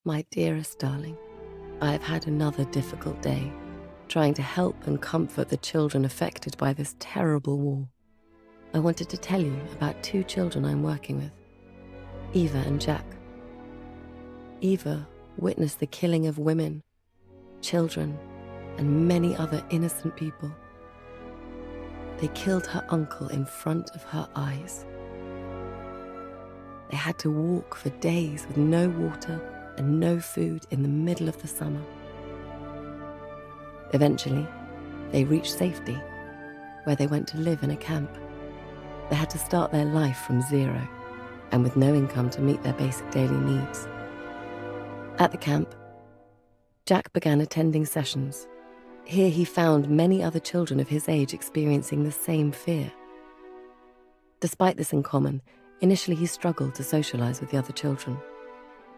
My dearest darling, I have had another difficult day, trying to help and comfort the children affected by this terrible war. I wanted to tell you about two children I'm working with, Eva and Jack. Eva witnessed the killing of women, children, and many other innocent people. They killed her uncle in front of her eyes. They had to walk for days with no water and no food in the middle of the summer. Eventually, they reached safety, where they went to live in a camp. They had to start their life from zero, and with no income to meet their basic daily needs. At the camp, Jack began attending sessions. Here he found many other children of his age experiencing the same fear. Despite this in common, initially he struggled to socialize with the other children.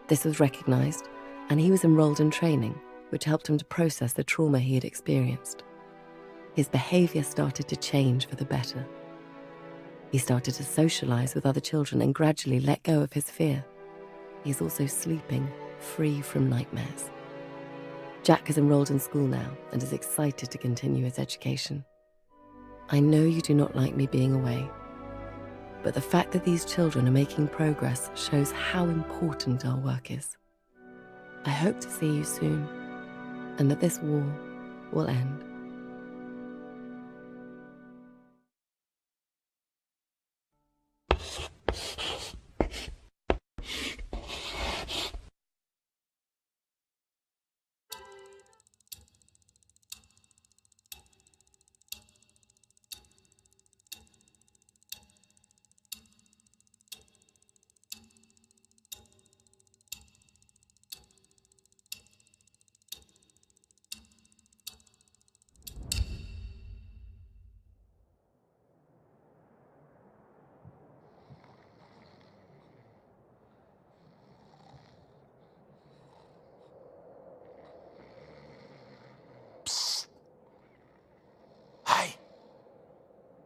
This was recognized, and he was enrolled in training, which helped him to process the trauma he had experienced. His behavior started to change for the better. He started to socialize with other children and gradually let go of his fear. He is also sleeping free from nightmares. Jack is enrolled in school now and is excited to continue his education. I know you do not like me being away, but the fact that these children are making progress shows how important our work is. I hope to see you soon, and that this war will end.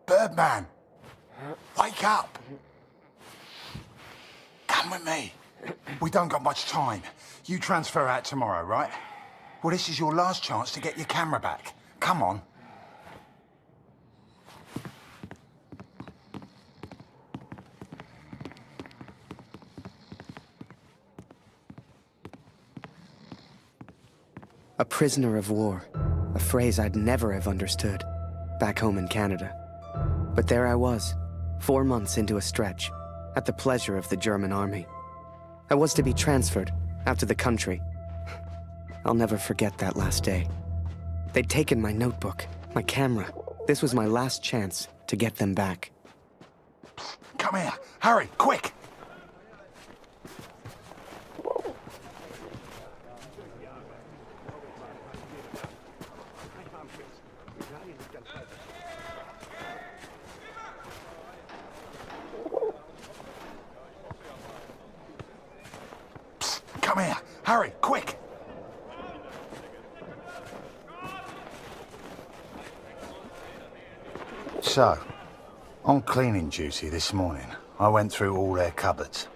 Birdman, wake up. Come with me. We don't got much time. You transfer out tomorrow, right? Well, this is your last chance to get your camera back. Come on. A prisoner of war, a phrase I'd never have understood back home in Canada. But there I was, 4 months into a stretch, at the pleasure of the German army. I was to be transferred out to the country. I'll never forget that last day. They'd taken my notebook, my camera. This was my last chance to get them back. Come here. Hurry, quick. Come here. Hurry, quick. So, on cleaning duty this morning, I went through all their cupboards.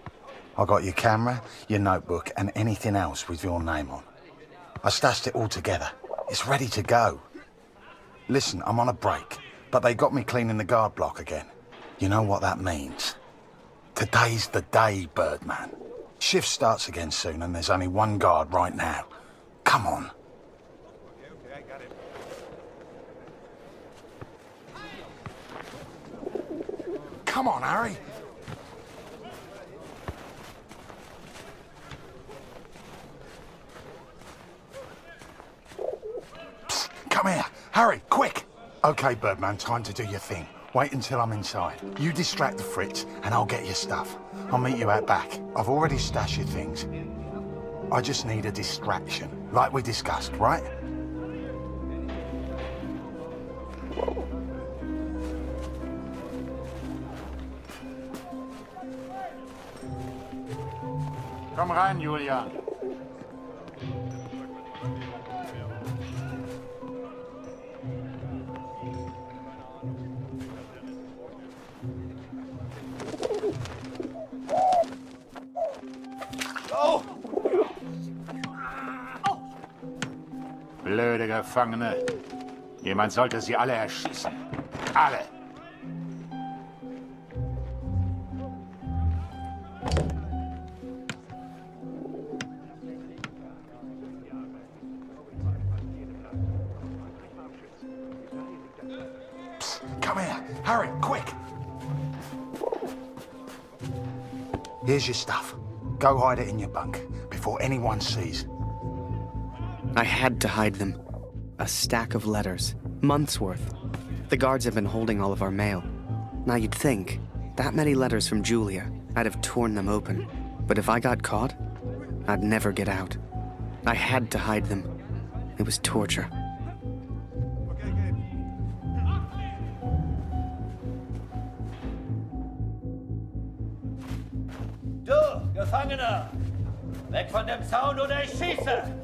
I got your camera, your notebook, and anything else with your name on. I stashed it all together. It's ready to go. Listen, I'm on a break, but they got me cleaning the guard block again. You know what that means? Today's the day, Birdman. Shift starts again soon, and there's only one guard right now. Come on. Okay, I got it. Come on, Harry. Psst, come here. Hurry, quick. Okay, Birdman, time to do your thing. Wait until I'm inside. You distract the Fritz, and I'll get your stuff. I'll meet you out back. I've already stashed your things. I just need a distraction, like we discussed, right? Komm rein, Julia. Gefangene. Jemand sollte sie alle erschießen. Alle! Come here. Hurry, quick. Here's your stuff. Go hide it in your bunk before anyone sees. I had to hide them. A stack of letters. Months' worth. The guards have been holding all of our mail. Now you'd think, that many letters from Julia, I'd have torn them open. But if I got caught, I'd never get out. I had to hide them. It was torture. Du, Gefangener! Weg von dem Zaun oder ich schieße!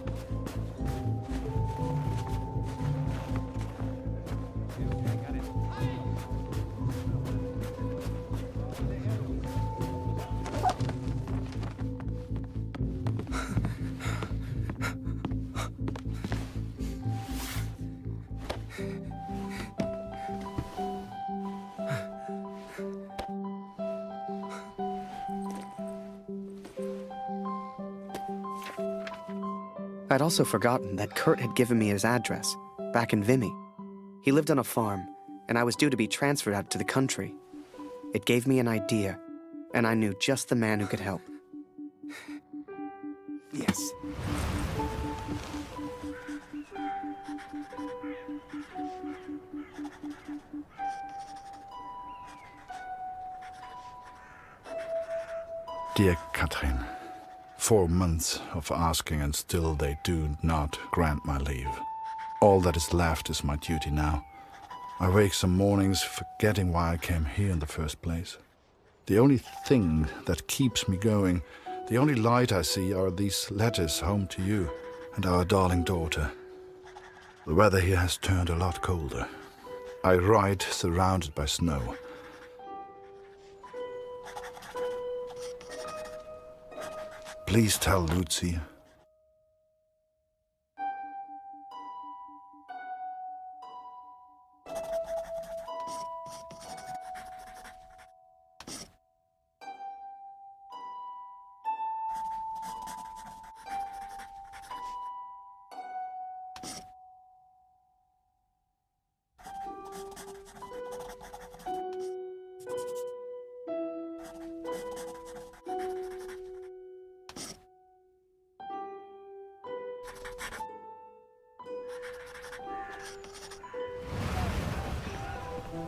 I'd also forgotten that Kurt had given me his address, back in Vimy. He lived on a farm, and I was due to be transferred out to the country. It gave me an idea, and I knew just the man who could help. Yes. Dear Katrin, 4 months of asking and still they do not grant my leave. All that is left is my duty now. I wake some mornings forgetting why I came here in the first place. The only thing that keeps me going, the only light I see are these letters home to you and our darling daughter. The weather here has turned a lot colder. I ride surrounded by snow. Please tell Lucy.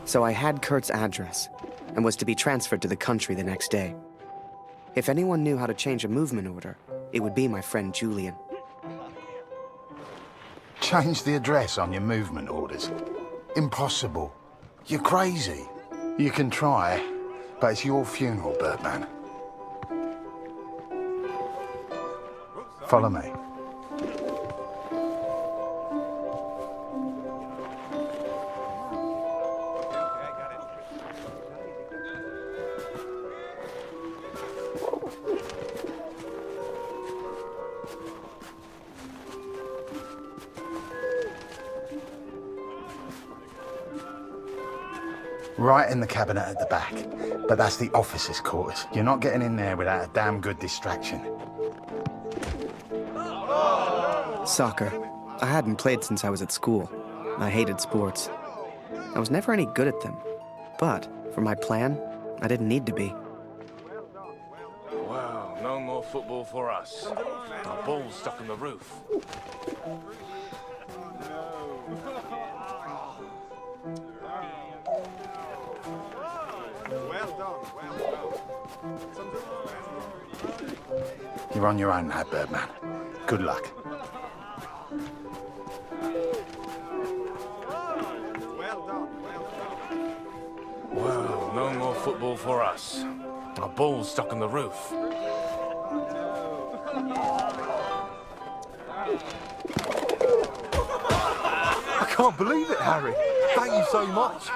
So I had Kurt's address, and was to be transferred to the country the next day. If anyone knew how to change a movement order, it would be my friend Julian. Change the address on your movement orders. Impossible. You're crazy. You can try, but it's your funeral, Birdman. Follow me. Right in the cabinet at the back. But that's the officers' quarters. You're not getting in there without a damn good distraction. Soccer. I hadn't played since I was at school. I hated sports. I was never any good at them. But, for my plan, I didn't need to be. Wow, no more football for us. Our ball's stuck in the roof. You're on your own now, Birdman. Good luck. Wow, no more football for us. Our ball's stuck in the roof. I can't believe it, Harry. Thank you so much.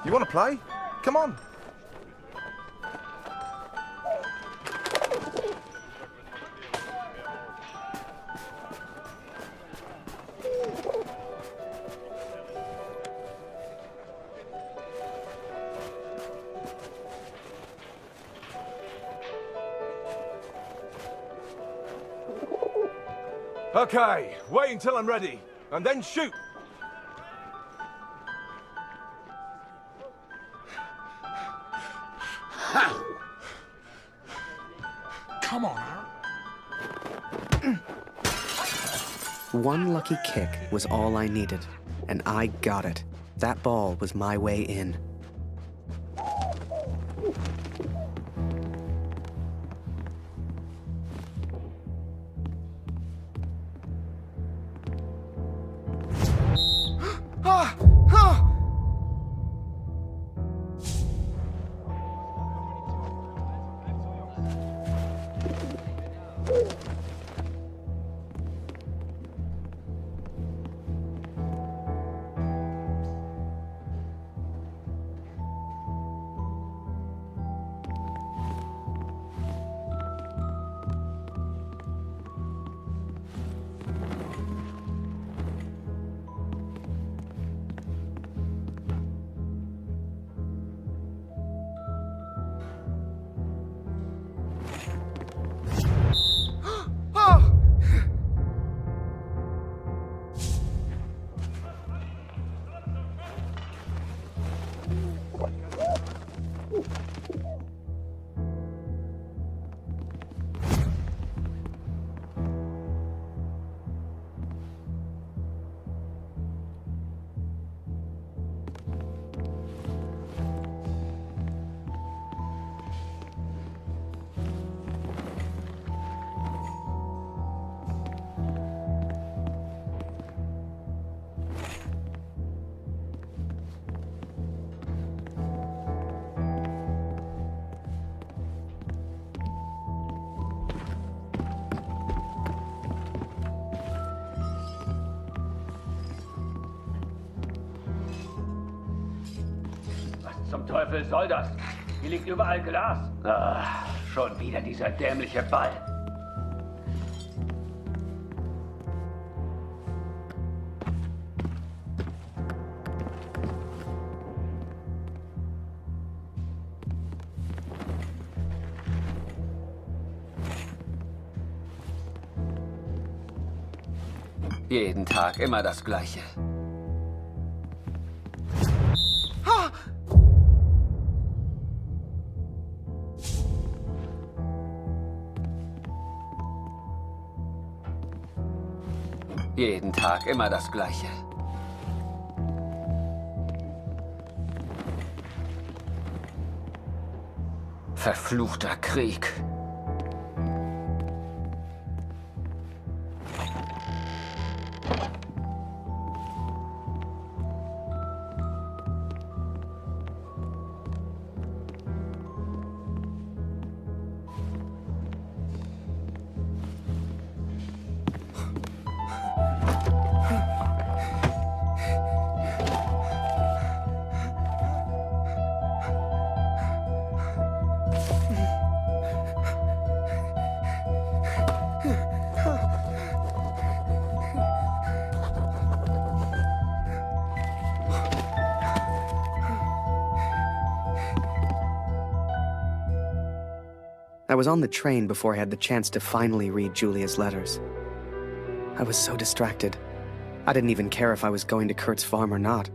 You want to play? Come on. Okay, wait until I'm ready, and then shoot. Come on, Aaron. One lucky kick was all I needed, and I got it. That ball was my way in. Zum Teufel soll das? Hier liegt überall Glas. Ah, schon wieder dieser dämliche Ball. Jeden Tag immer das Gleiche. Jeden Tag immer das Gleiche. Verfluchter Krieg. I was on the train before I had the chance to finally read Julia's letters. I was so distracted. I didn't even care if I was going to Kurt's farm or not.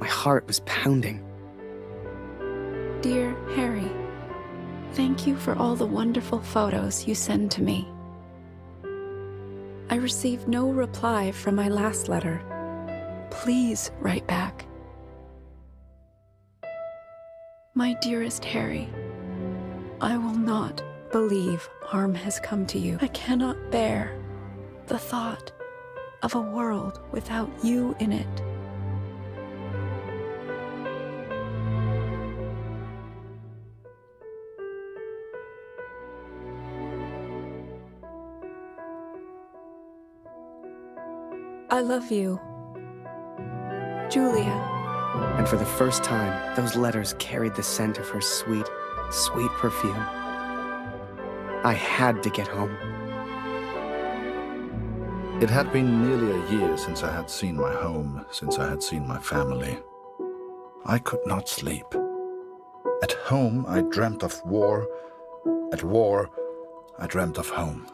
My heart was pounding. Dear Harry, thank you for all the wonderful photos you send to me. I received no reply from my last letter. Please write back. My dearest Harry, I will not believe harm has come to you. I cannot bear the thought of a world without you in it. I love you, Julia. And for the first time, those letters carried the scent of her sweet, sweet perfume. I had to get home. It had been nearly a year since I had seen my home, since I had seen my family. I could not sleep. At home, I dreamt of war. At war, I dreamt of home.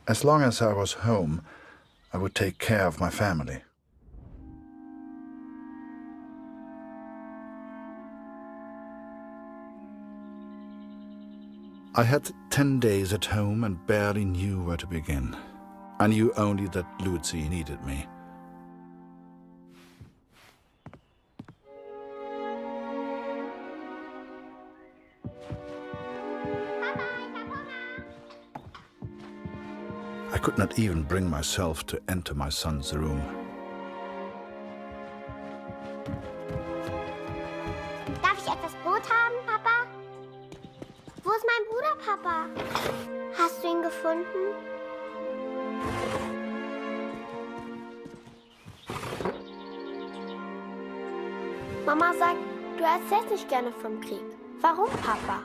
As long as I was home, I would take care of my family. I had 10 days at home and barely knew where to begin. I knew only that Lucy needed me. I could not even bring myself to enter my son's room. Darf ich etwas Brot haben, Papa? Wo ist mein Bruder, Papa? Hast du ihn gefunden? Mama sagt, du erzählst nicht gerne vom Krieg. Warum, Papa?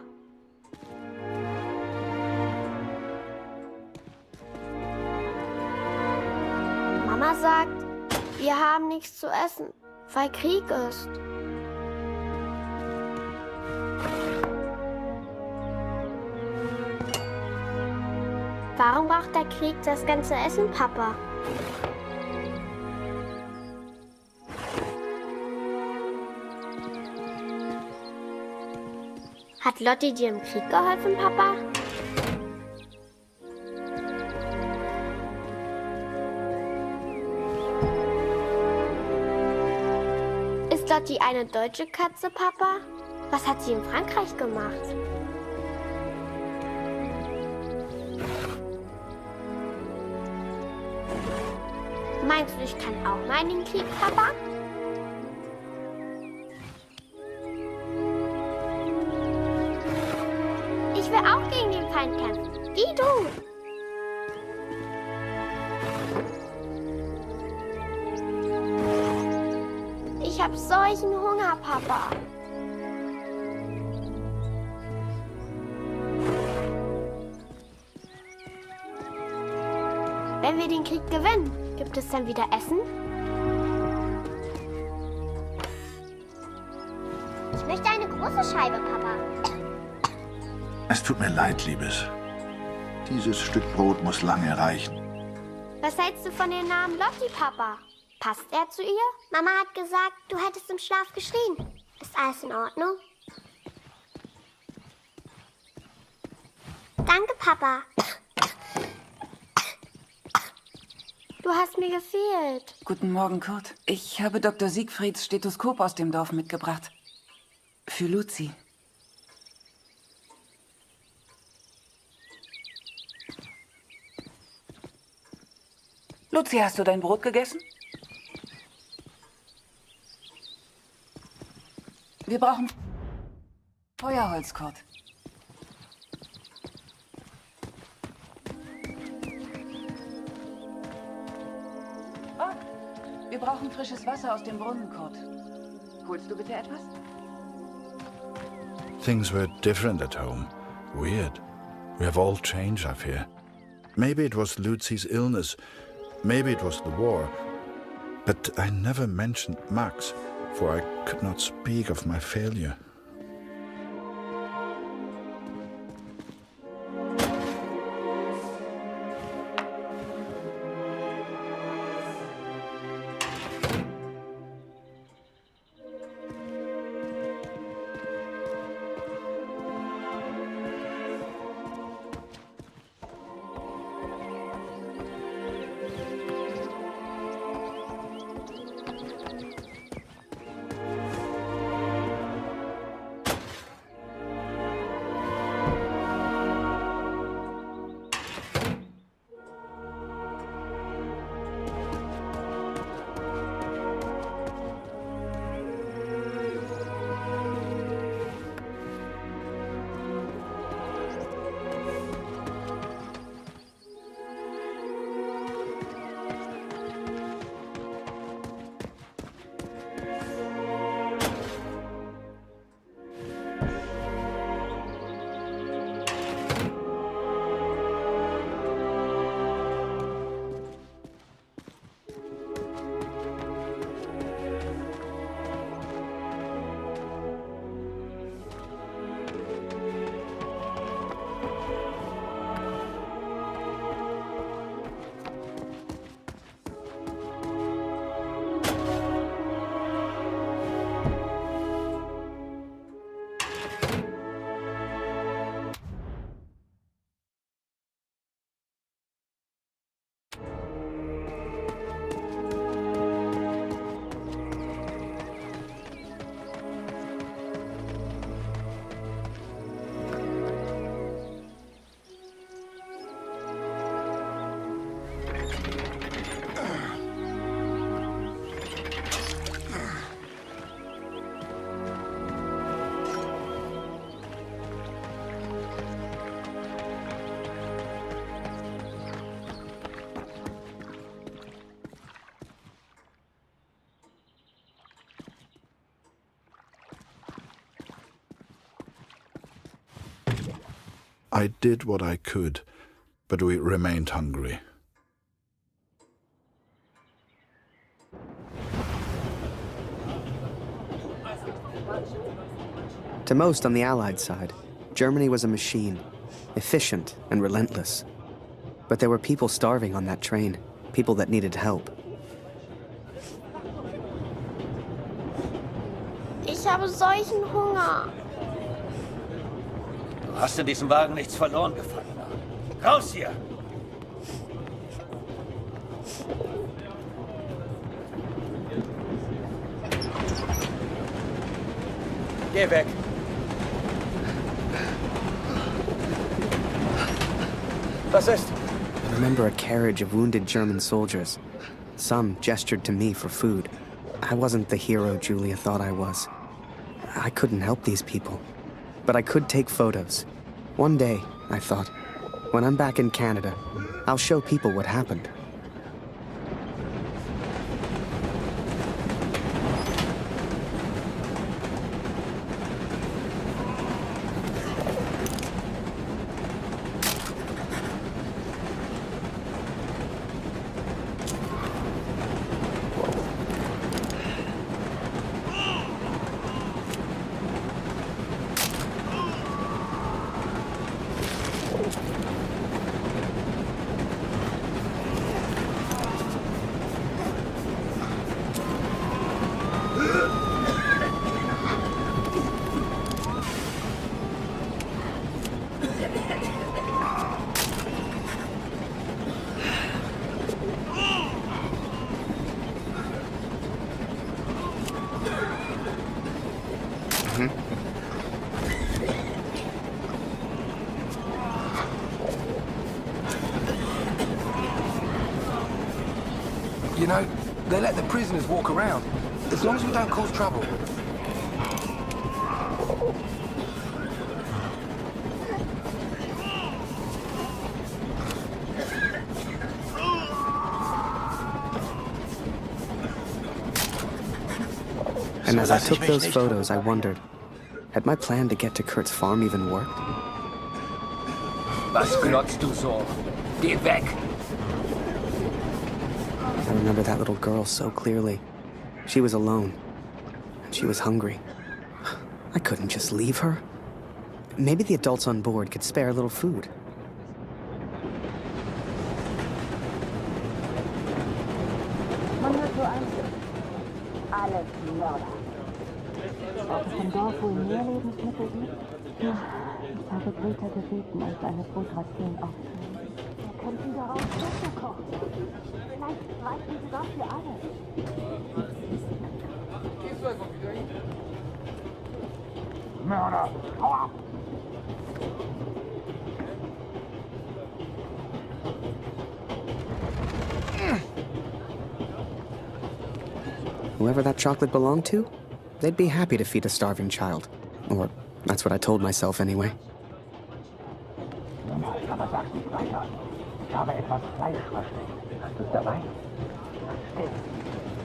Mama sagt, wir haben nichts zu essen, weil Krieg ist. Warum braucht der Krieg das ganze Essen, Papa? Hat Lotti dir im Krieg geholfen, Papa? Ist Lotti eine deutsche Katze, Papa? Was hat sie in Frankreich gemacht? Meinst du, ich kann auch mal in den Krieg, Papa? Ich will auch gegen den Feind kämpfen, wie du. Ich hab solchen Hunger, Papa. Wenn wir den Krieg gewinnen, gibt es dann wieder Essen? Ich möchte eine große Scheibe, Papa. Es tut mir leid, Liebes. Dieses Stück Brot muss lange reichen. Was hältst du von dem Namen Lotti, Papa? Passt er zu ihr? Mama hat gesagt, du hättest im Schlaf geschrien. Ist alles in Ordnung? Danke, Papa. Du hast mir gefehlt. Guten Morgen, Kurt. Ich habe Dr. Siegfrieds Stethoskop aus dem Dorf mitgebracht. Für Luzi. Luzi, hast du dein Brot gegessen? Wir brauchen Feuerholz, Kurt. Oh, wir brauchen frisches Wasser aus dem Brunnen, Kurt. Holst du bitte etwas? Things were different at home. Weird. We have all changed, I fear. Maybe it was Lucy's illness. Maybe it was the war. But I never mentioned Max, for I could not speak of my failure. I did what I could, but we remained hungry. To most on the Allied side, Germany was a machine, efficient and relentless. But there were people starving on that train, people that needed help. Ich habe solchen Hunger. Du hast in diesem Wagen nichts verloren, Gefangener. Raus hier! Geh weg! Was ist? I remember a carriage of wounded German soldiers. Some gestured to me for food. I wasn't the hero Julia thought I was. I couldn't help these people. But I could take photos. One day, I thought, when I'm back in Canada, I'll show people what happened. You know, they let the prisoners walk around, as long as we don't cause trouble. And as I took those photos, I wondered, had my plan to get to Kurt's farm even worked? Was glotzt du so? Geh weg! I remember that little girl so clearly. She was alone, and she was hungry. I couldn't just leave her. Maybe the adults on board could spare a little food. Alles Mörder. Ob es im Dorf wohl mehr Lebensmittel gibt? Ja, ich habe Greta gebeten, uns eine Brotration aufzunehmen. Wir könnten daraus Suppe kochen. Vielleicht reichen sie doch für alle. Mörder! Hau ab! Whoever that chocolate belonged to, they'd be happy to feed a starving child. Or, that's what I told myself anyway. Aber sag's nicht weiter. Ich habe etwas Fleisch versteckt. Hast du es dabei? Hey,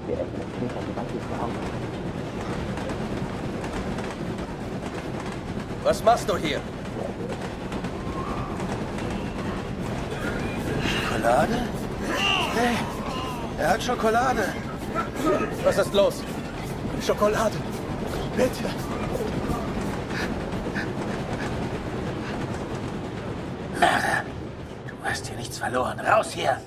der Täter gewaltig zu Hause. Was machst du hier? Schokolade? Hey, er hat Schokolade. Was ist los? Schokolade. Bitte. Mörder, du hast hier nichts verloren. Raus hier.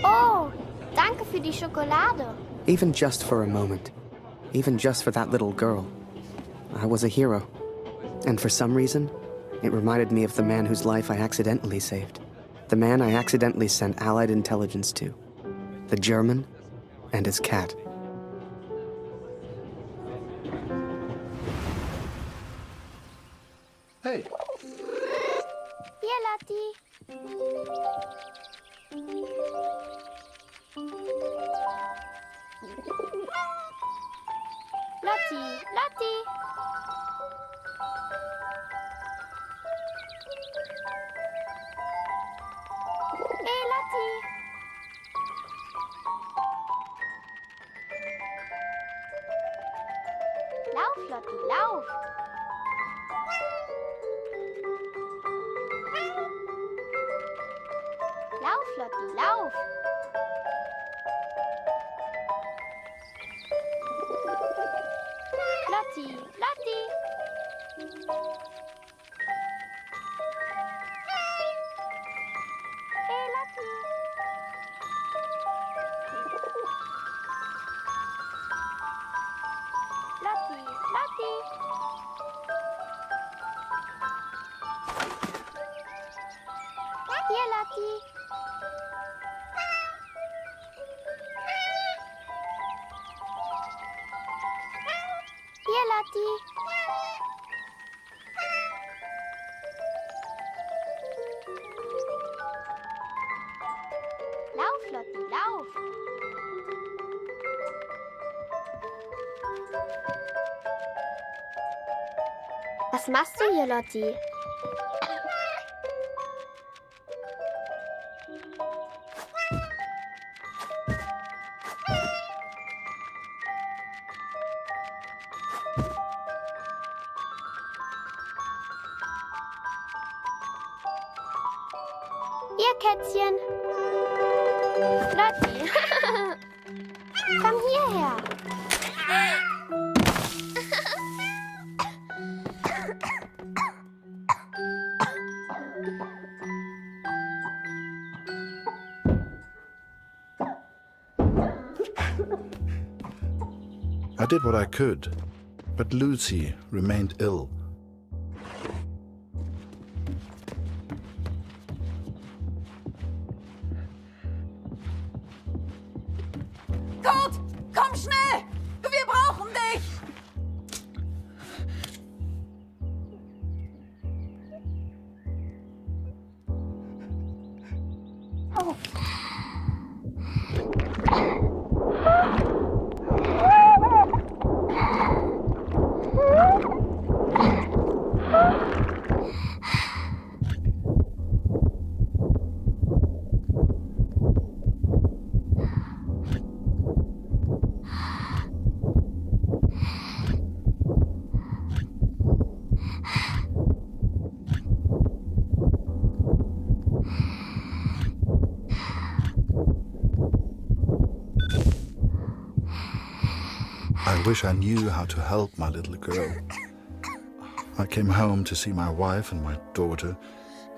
Oh, danke für die Schokolade. Even just for a moment. Even just for that little girl. I was a hero. And for some reason, it reminded me of the man whose life I accidentally saved. The man I accidentally sent Allied intelligence to. The German and his cat. Hey. Hier, Lotti. Lotti, Lotti. Hey, Lotti. Lotti, lauf! Lotti, Lotti! Hey, Lotti! Lotti, Lotti! Hier, Lotti! Hier, Lotti! Lauf, Lotti, lauf! Was machst du hier, Lotti? Ihr Kätzchen. Lotti. Komm hierher. I did what I could, but Lucy remained ill. Kurt, komm schnell! Wir brauchen dich! Oh. I wish I knew how to help my little girl. I came home to see my wife and my daughter,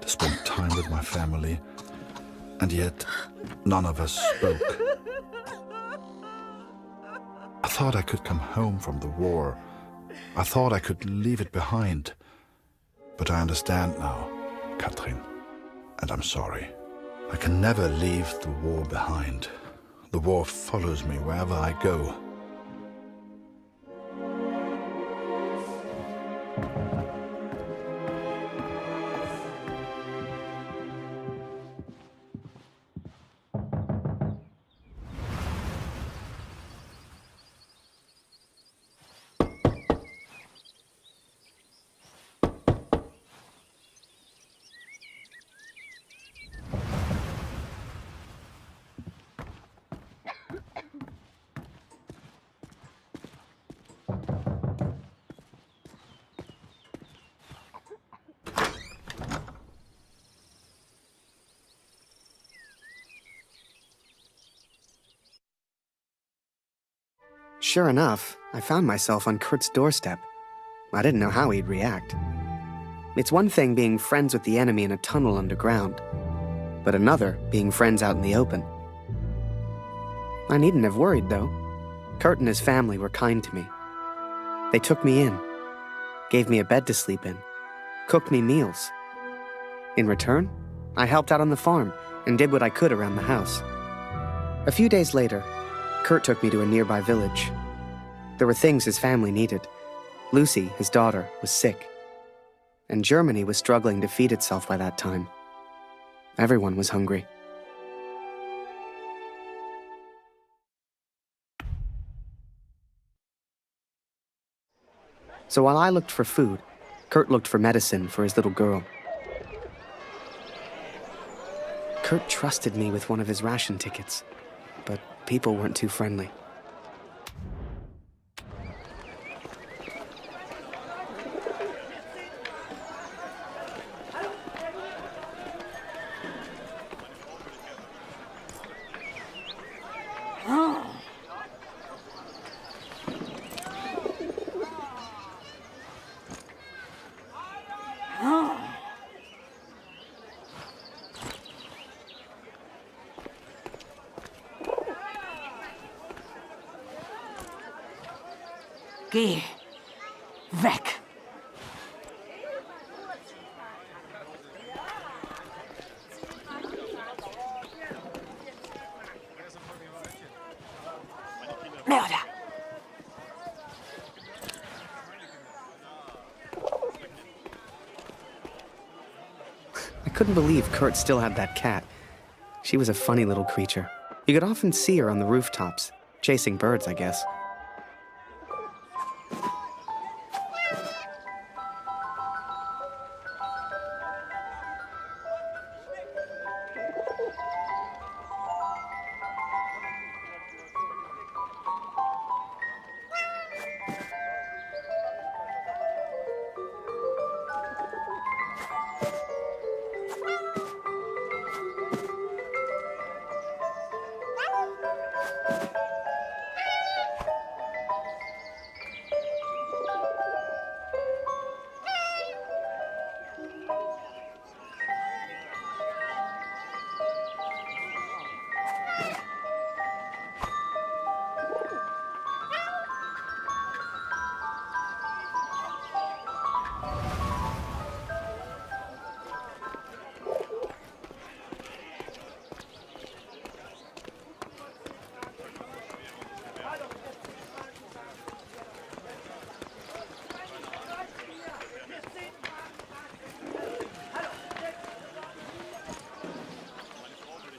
to spend time with my family, and yet none of us spoke. I thought I could come home from the war. I thought I could leave it behind. But I understand now, Katrin, and I'm sorry. I can never leave the war behind. The war follows me wherever I go. Sure enough, I found myself on Kurt's doorstep. I didn't know how he'd react. It's one thing being friends with the enemy in a tunnel underground, but another being friends out in the open. I needn't have worried, though. Kurt and his family were kind to me. They took me in, gave me a bed to sleep in, cooked me meals. In return, I helped out on the farm and did what I could around the house. A few days later, Kurt took me to a nearby village. There were things his family needed. Lucy, his daughter, was sick. And Germany was struggling to feed itself by that time. Everyone was hungry. So while I looked for food, Kurt looked for medicine for his little girl. Kurt trusted me with one of his ration tickets, but people weren't too friendly. Geh. Weg. Mörder. I couldn't believe Kurt still had that cat. She was a funny little creature. You could often see her on the rooftops, chasing birds, I guess.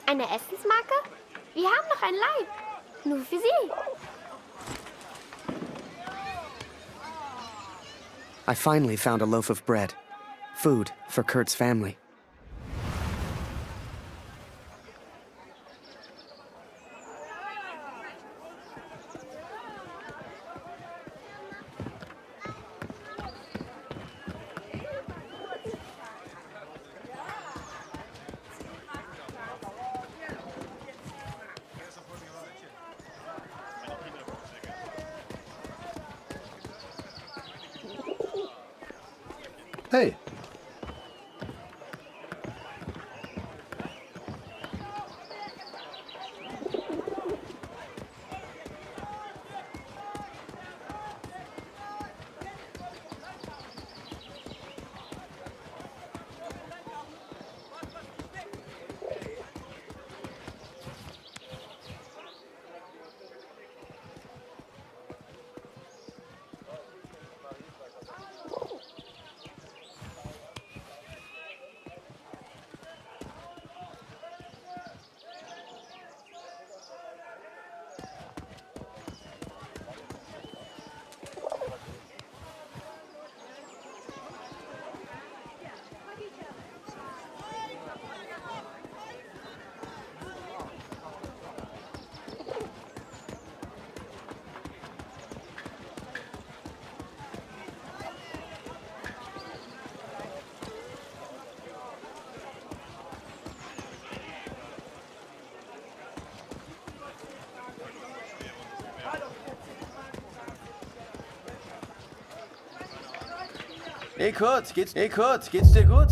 Eine Essensmarke? Wir haben noch ein Leib. Nur für Sie. I finally found a loaf of bread. Food for Kurt's family. Hey. Hey Kurt, geht's dir gut?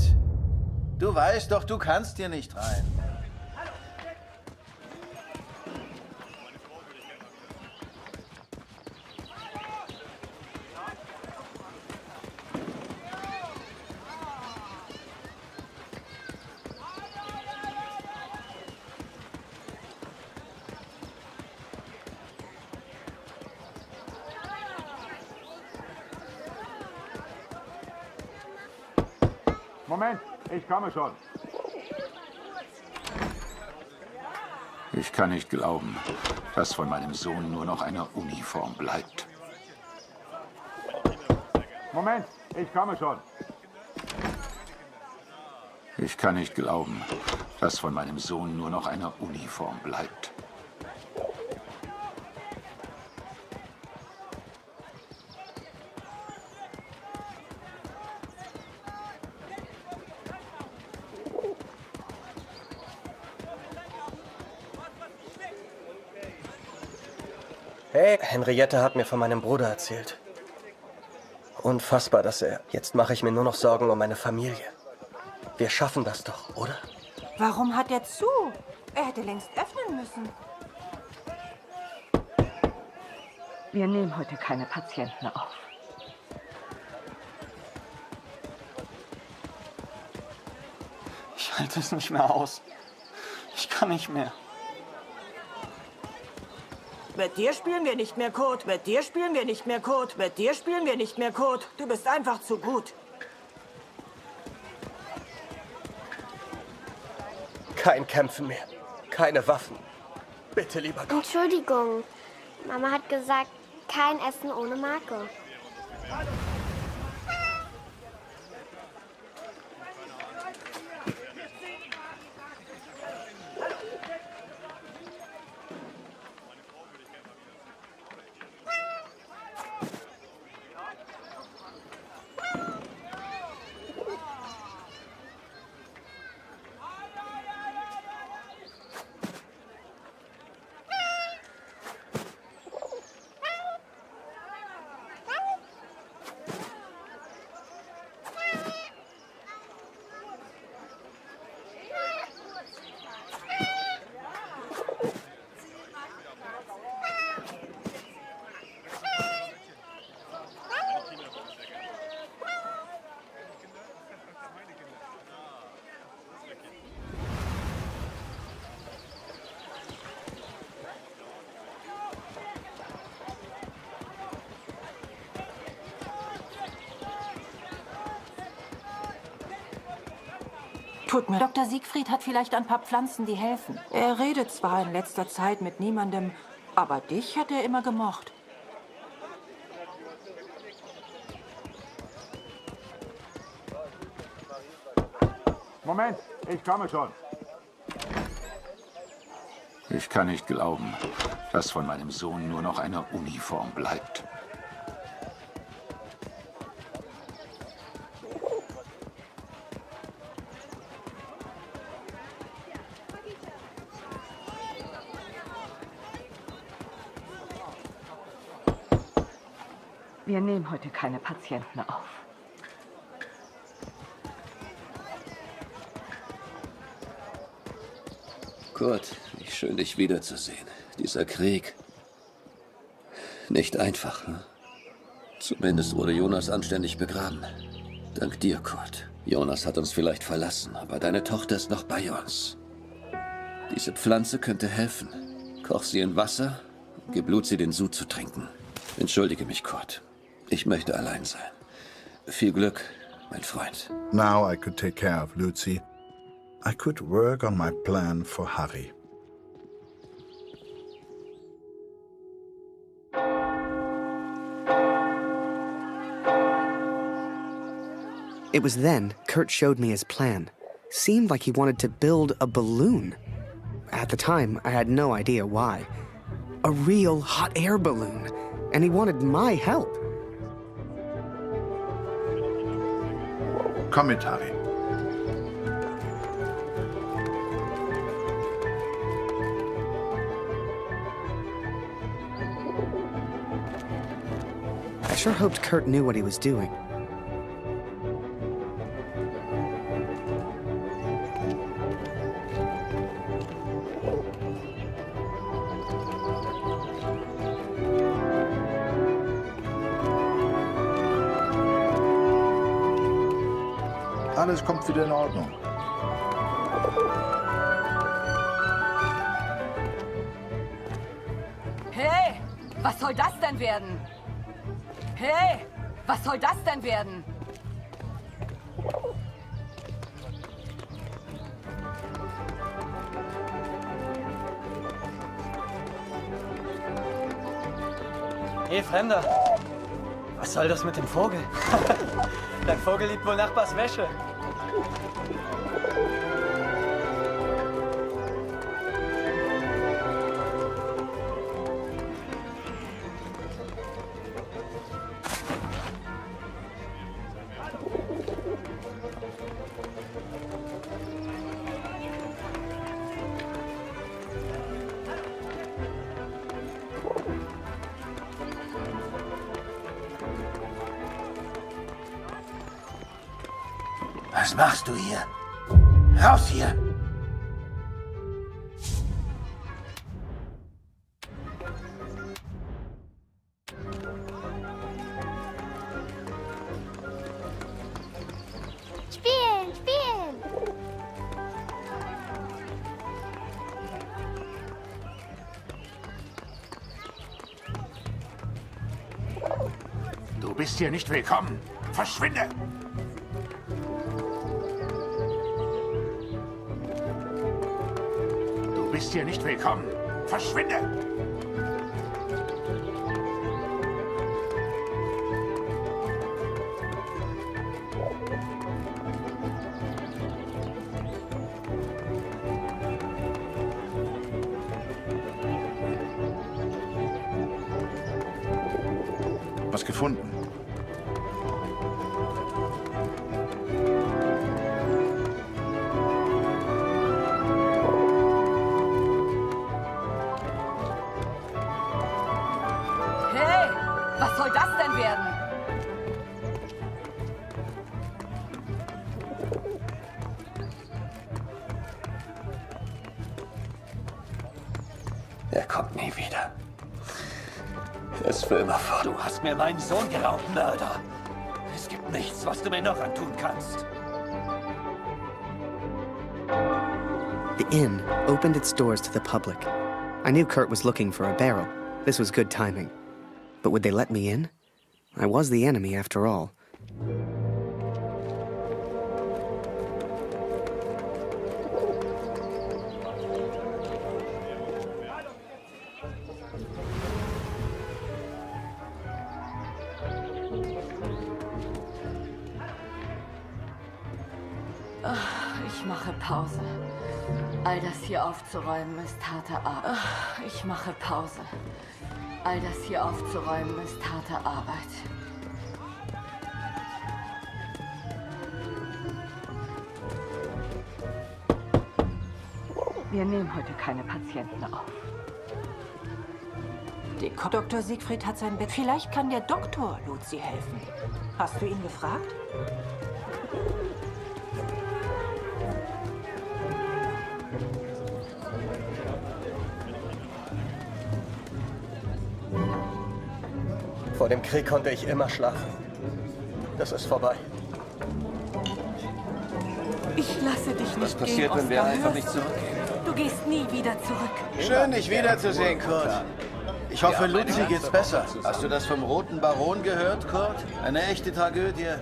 Du weißt doch, du kannst hier nicht rein. Moment, ich komme schon. Ich kann nicht glauben, dass von meinem Sohn nur noch eine Uniform bleibt. Moment, ich komme schon. Ich kann nicht glauben, dass von meinem Sohn nur noch eine Uniform bleibt. Hey, Henriette hat mir von meinem Bruder erzählt. Unfassbar, dass er... Jetzt mache ich mir nur noch Sorgen um meine Familie. Wir schaffen das doch, oder? Warum hat er zu? Er hätte längst öffnen müssen. Wir nehmen heute keine Patienten auf. Ich halte es nicht mehr aus. Ich kann nicht mehr. Mit dir spielen wir nicht mehr Code. Mit dir spielen wir nicht mehr Code. Mit dir spielen wir nicht mehr Code. Du bist einfach zu gut. Kein Kämpfen mehr. Keine Waffen. Bitte, lieber Gott. Entschuldigung. Mama hat gesagt, kein Essen ohne Marke. Tut mir. Dr. Siegfried hat vielleicht ein paar Pflanzen, die helfen. Er redet zwar in letzter Zeit mit niemandem, aber dich hat er immer gemocht. Moment, ich komme schon. Ich kann nicht glauben, dass von meinem Sohn nur noch eine Uniform bleibt. Wir nehmen heute keine Patienten auf. Kurt, wie schön, dich wiederzusehen. Dieser Krieg. Nicht einfach, hm? Zumindest wurde Jonas anständig begraben. Dank dir, Kurt. Jonas hat uns vielleicht verlassen, aber deine Tochter ist noch bei uns. Diese Pflanze könnte helfen. Koch sie in Wasser und gib Luzi den Sud zu trinken. Entschuldige mich, Kurt. Ich möchte allein sein. Viel Glück, mein Freund. Now I could take care of Luzi. I could work on my plan for Harry. It was then Kurt showed me his plan. Seemed like he wanted to build a balloon. At the time, I had no idea why. A real hot air balloon. And he wanted my help. Komm mit, Harry. I sure hoped Kurt knew what he was doing. Alles kommt wieder in Ordnung. Hey, was soll das denn werden? Hey, was soll das denn werden? Hey, Fremder. Was soll das mit dem Vogel? Dein Vogel liebt wohl Nachbars Wäsche. Was machst du hier? Raus hier! bist hier nicht willkommen. Verschwinde! Du bist hier nicht willkommen. Verschwinde! Was gefunden? Hey, was soll das denn werden? Er kommt nie wieder. Er ist für immer fort. Du hast mir meinen Sohn geraubt, Mörder. Es gibt nichts, was du mir noch antun kannst. The inn opened its doors to the public. I knew Kurt was looking for a barrel. This was good timing. But would they let me in? I was the enemy after all. Ich mache Pause. All das hier aufzuräumen ist harte Arbeit. Ich mache Pause. All das hier aufzuräumen ist harte Arbeit. Wir nehmen heute keine Patienten auf. Dr. Siegfried hat sein Bett. Vielleicht kann der Doktor Luzi helfen. Hast du ihn gefragt? Vor dem Krieg konnte ich immer schlafen. Das ist vorbei. Ich lasse dich nicht Was passiert, gehen, wenn wir Oskar, einfach hörst nicht du? zurückgehen? Du gehst nie wieder zurück. Schön, dich wiederzusehen, Kurt. Ich hoffe, Luzi geht's besser. Hast du das vom Roten Baron gehört, Kurt? Eine echte Tragödie.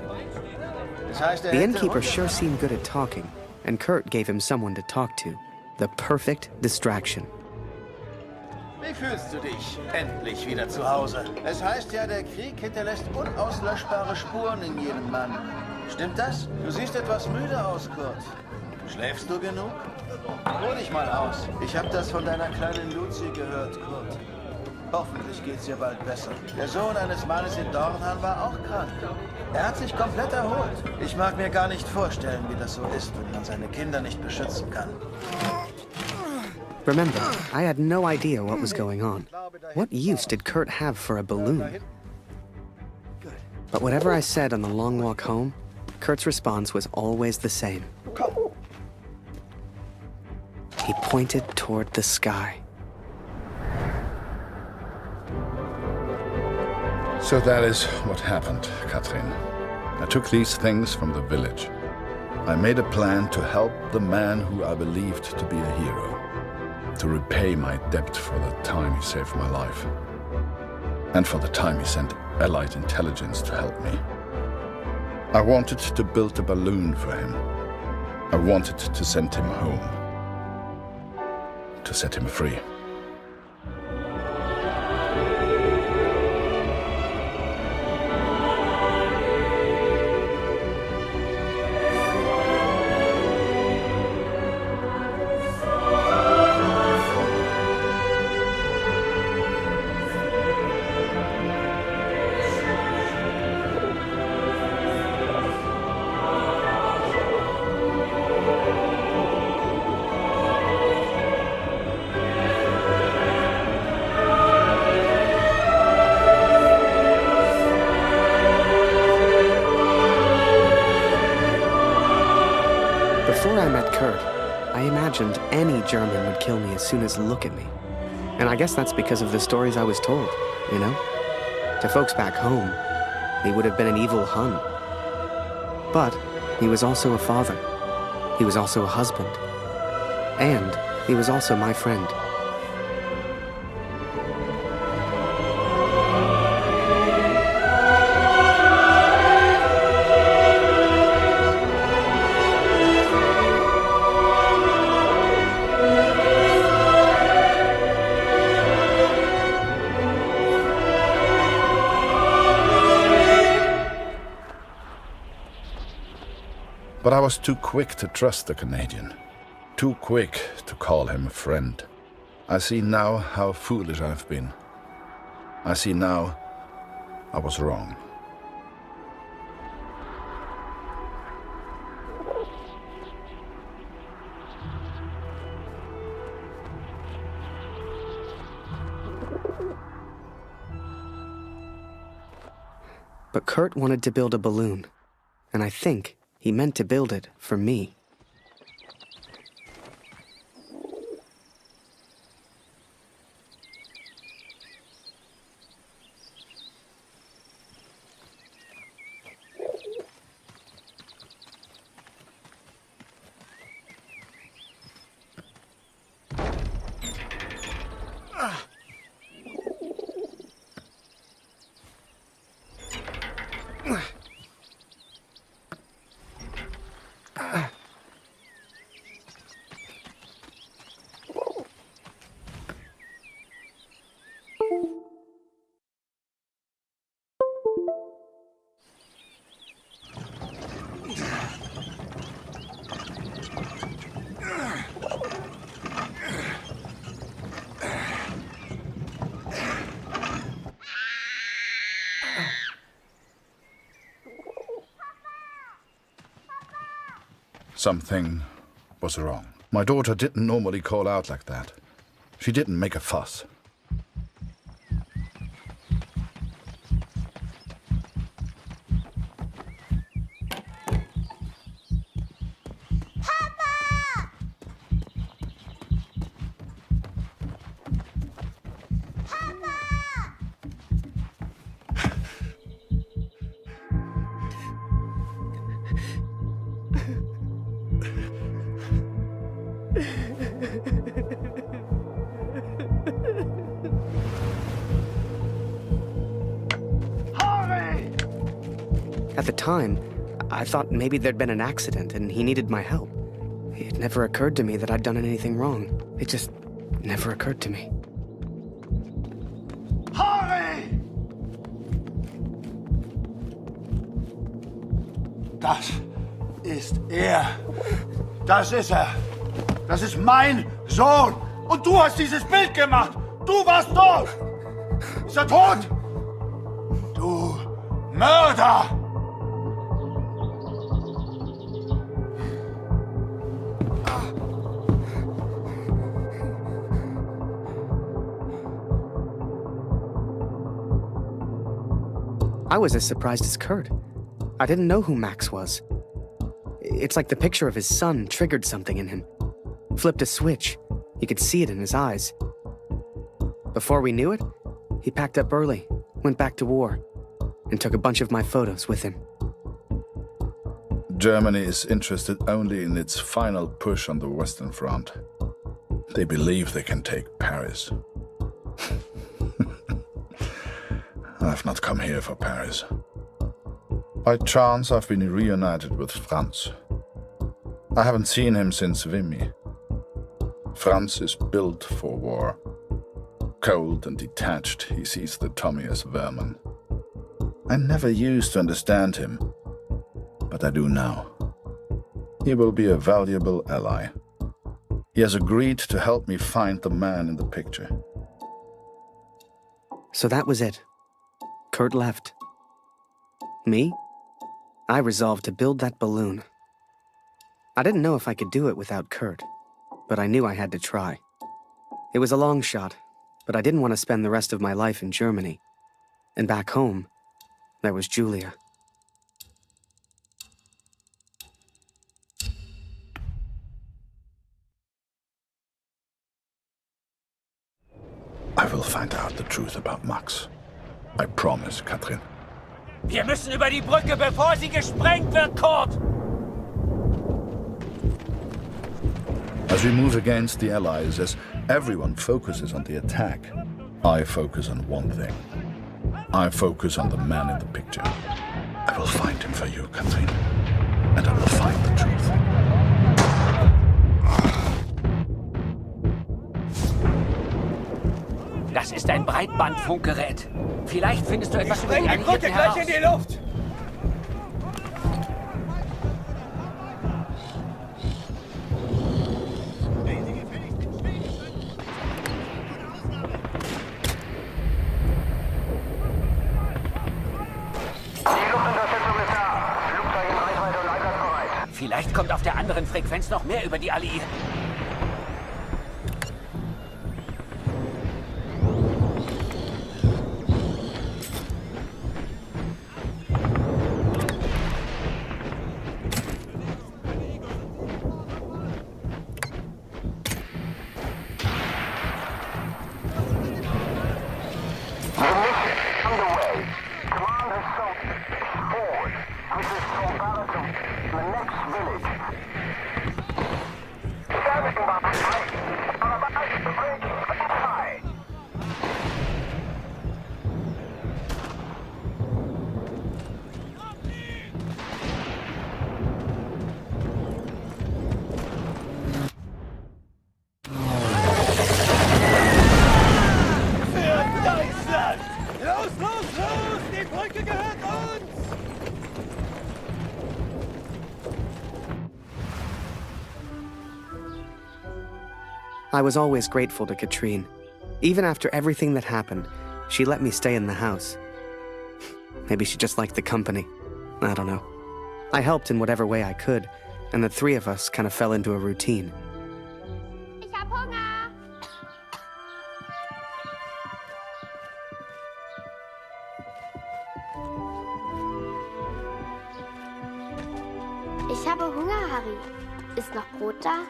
Das heißt, The innkeeper sure seemed good at talking, and Kurt gave him someone to talk to. The perfect distraction. Wie fühlst du dich? Endlich wieder zu Hause. Es heißt ja, der Krieg hinterlässt unauslöschbare Spuren in jedem Mann. Stimmt das? Du siehst etwas müde aus, Kurt. Schläfst du genug? Ruh dich mal aus. Ich habe das von deiner kleinen Luzi gehört, Kurt. Hoffentlich geht's dir bald besser. Der Sohn eines Mannes in Dornhan war auch krank. Er hat sich komplett erholt. Ich mag mir gar nicht vorstellen, wie das so ist, wenn man seine Kinder nicht beschützen kann. Remember, I had no idea what was going on. What use did Kurt have for a balloon? But whatever I said on the long walk home, Kurt's response was always the same. He pointed toward the sky. So that is what happened, Katrin. I took these things from the village. I made a plan to help the man who I believed to be a hero, to repay my debt for the time he saved my life, and for the time he sent Allied intelligence to help me. I wanted to build a balloon for him. I wanted to send him home, to set him free. Before I met Kurt, I imagined any German would kill me as soon as look at me. And I guess that's because of the stories I was told, you know? To folks back home, he would have been an evil Hun. But he was also a father. He was also a husband. And he was also my friend. But I was too quick to trust the Canadian. Too quick to call him a friend. I see now how foolish I've been. I see now I was wrong. But Kurt wanted to build a balloon, and I think he meant to build it for me. Something was wrong. My daughter didn't normally call out like that. She didn't make a fuss. At the time, I thought maybe there'd been an accident and he needed my help. It never occurred to me that I'd done anything wrong. It just never occurred to me. Harry! Das ist er. Das ist er. Das ist mein Sohn. Und du hast dieses Bild gemacht. Du warst dort. Ist er tot? Du Mörder! I was as surprised as Kurt. I didn't know who Max was. It's like the picture of his son triggered something in him. Flipped a switch. You could see it in his eyes. Before we knew it, he packed up early, went back to war, and took a bunch of my photos with him. Germany is interested only in its final push on the Western Front. They believe they can take Paris. I've not come here for Paris. By chance, I've been reunited with Franz. I haven't seen him since Vimy. Franz is built for war. Cold and detached, he sees the Tommy as vermin. I never used to understand him, but I do now. He will be a valuable ally. He has agreed to help me find the man in the picture. So that was it. Kurt left. Me? I resolved to build that balloon. I didn't know if I could do it without Kurt, but I knew I had to try. It was a long shot, but I didn't want to spend the rest of my life in Germany. And back home, there was Julia. I will find out the truth about Max. I promise, Katrin. Wir müssen über die Brücke, bevor sie gesprengt wird, Kurt! As we move against the Allies, as everyone focuses on the attack, I focus on one thing. I focus on the man in the picture. I will find him for you, Katrin. And I will find the truth. Das ist ein Breitbandfunkgerät. Vielleicht findest du etwas über die Spreng die Brücke Alliierten gleich in heraus. die Luft! Vielleicht kommt auf der anderen Frequenz noch mehr über die Alliierten. I was always grateful to Katrine. Even after everything that happened, she let me stay in the house. Maybe she just liked the company. I don't know. I helped in whatever way I could, and the three of us kind of fell into a routine. Ich hab Hunger. Ich habe Hunger, Harry. Ist noch Brot da?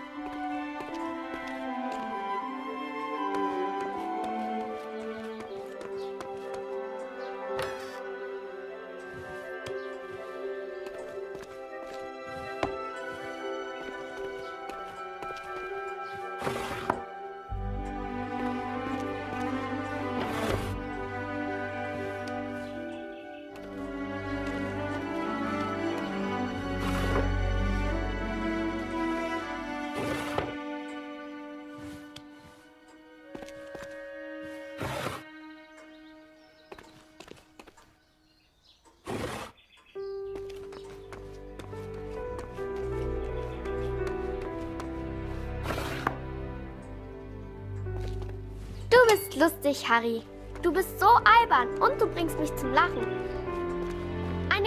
Du bist lustig, Harry. Du bist so albern und du bringst mich zum Lachen.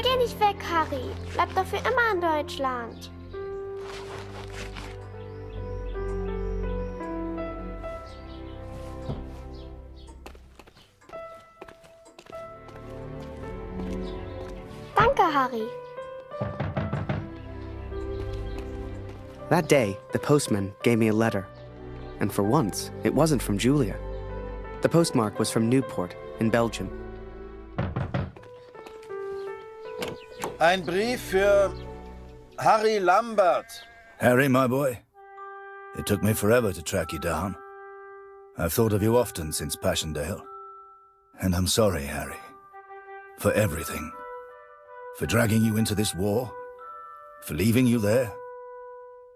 Geh nicht weg, Harry. Bleib dafür immer in Deutschland. Danke, Harry. That day, the postman gave me a letter. And for once, it wasn't from Julia. The postmark was from Newport in Belgium. Ein Brief für Harry Lambert. Harry, my boy. It took me forever to track you down. I've thought of you often since Passchendaele. And I'm sorry, Harry. For everything. For dragging you into this war. For leaving you there.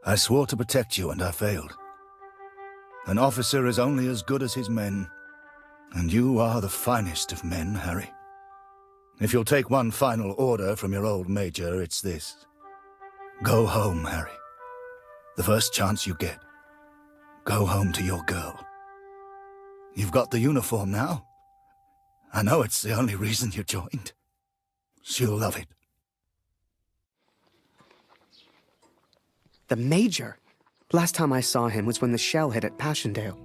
I swore to protect you and I failed. An officer is only as good as his men. And you are the finest of men, Harry. If you'll take one final order from your old major, it's this. Go home, Harry. The first chance you get. Go home to your girl. You've got the uniform now. I know it's the only reason you joined. She'll love it. The Major? Last time I saw him was when the shell hit at Passchendaele.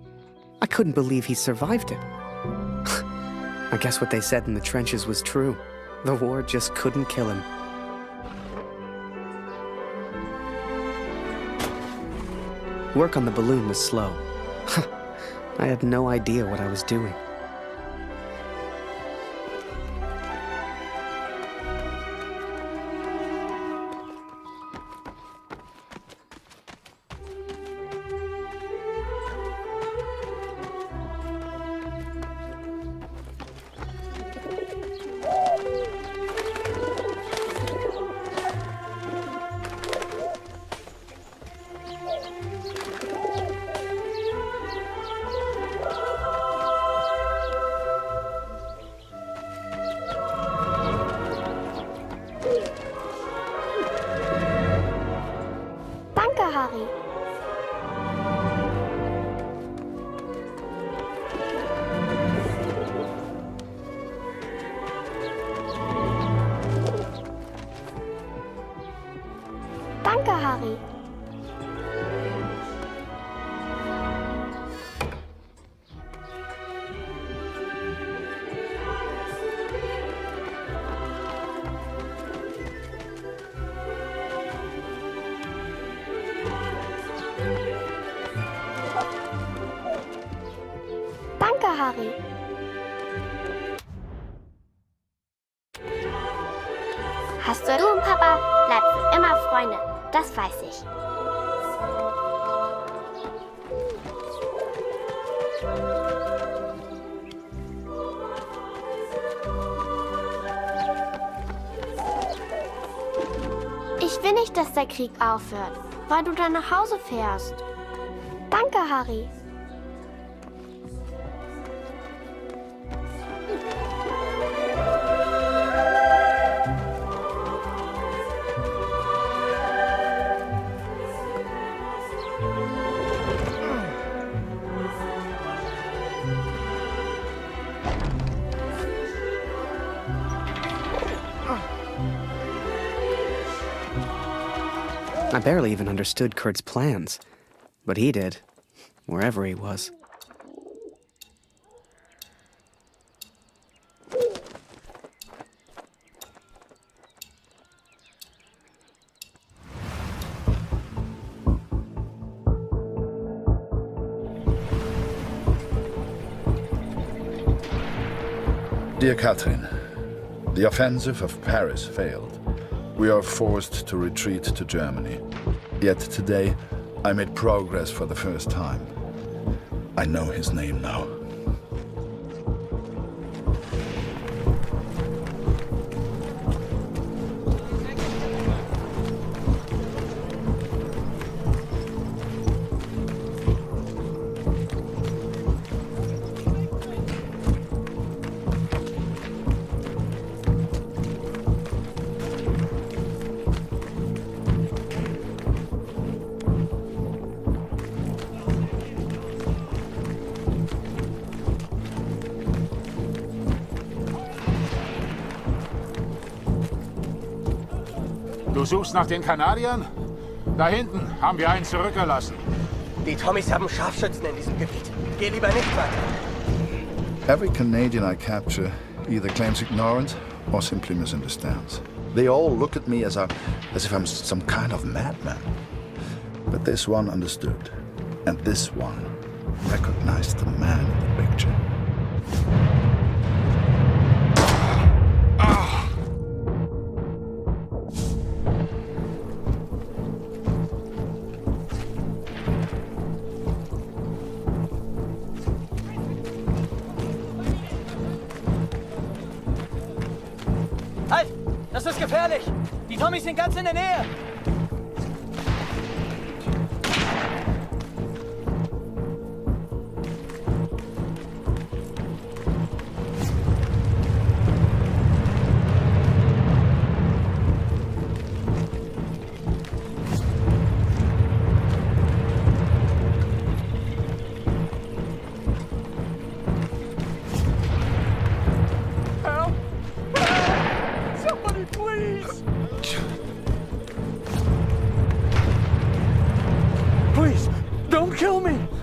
I couldn't believe he survived it. I guess what they said in the trenches was true. The war just couldn't kill him. Work on the balloon was slow. I had no idea what I was doing. Harry. Du und Papa bleibt für immer Freunde, das weiß ich. Ich will nicht, dass der Krieg aufhört, weil du dann nach Hause fährst. Danke, Harry. I barely even understood Kurt's plans, but he did, wherever he was. Dear Catherine, the offensive of Paris failed. We are forced to retreat to Germany. Yet today, I made progress for the first time. I know his name now. Du suchst nach den Kanadiern? Da hinten haben wir einen zurückgelassen. Die Tommys haben Scharfschützen in diesem Gebiet. Geh lieber nicht weiter. Every Canadian I capture either claims ignorance or simply misunderstands. They all look at me as if I'm some kind of madman. But this one understood, and this one recognized the man in the picture. Halt! Das ist gefährlich! Die Tommys sind ganz in der Nähe!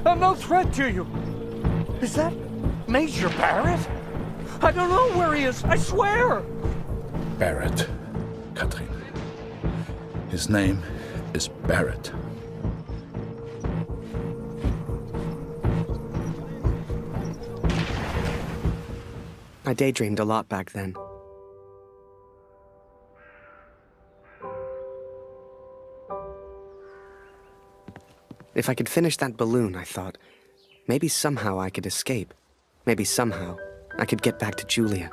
I'm no threat to you. Is that Major Barrett? I don't know where he is, I swear. Barrett, Catherine. His name is Barrett. I daydreamed a lot back then. If I could finish that balloon, I thought, maybe somehow I could escape. Maybe somehow I could get back to Julia.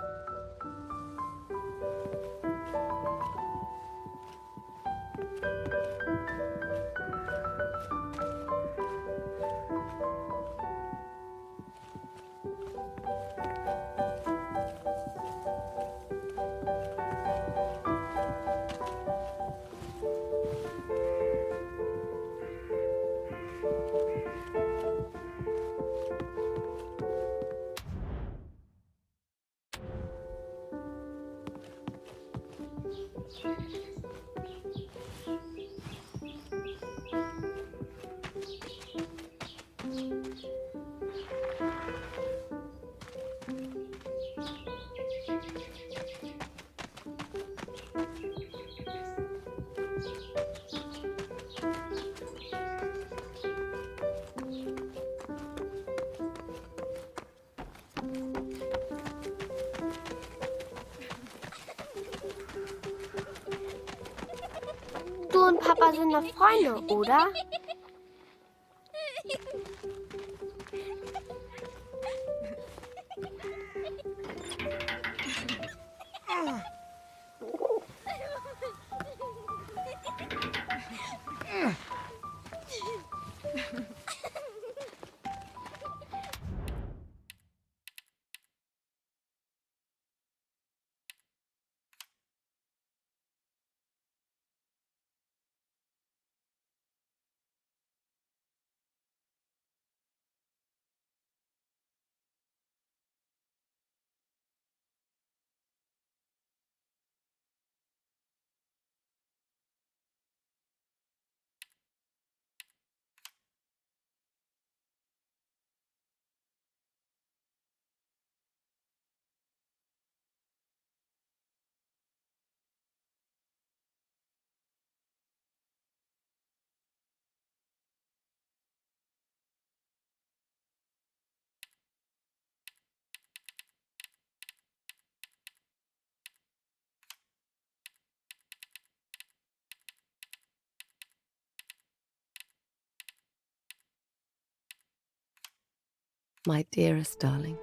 und Papa sind noch Freunde, oder? My dearest darling,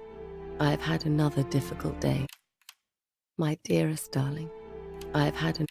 I have had another difficult day. My dearest darling, I have had an...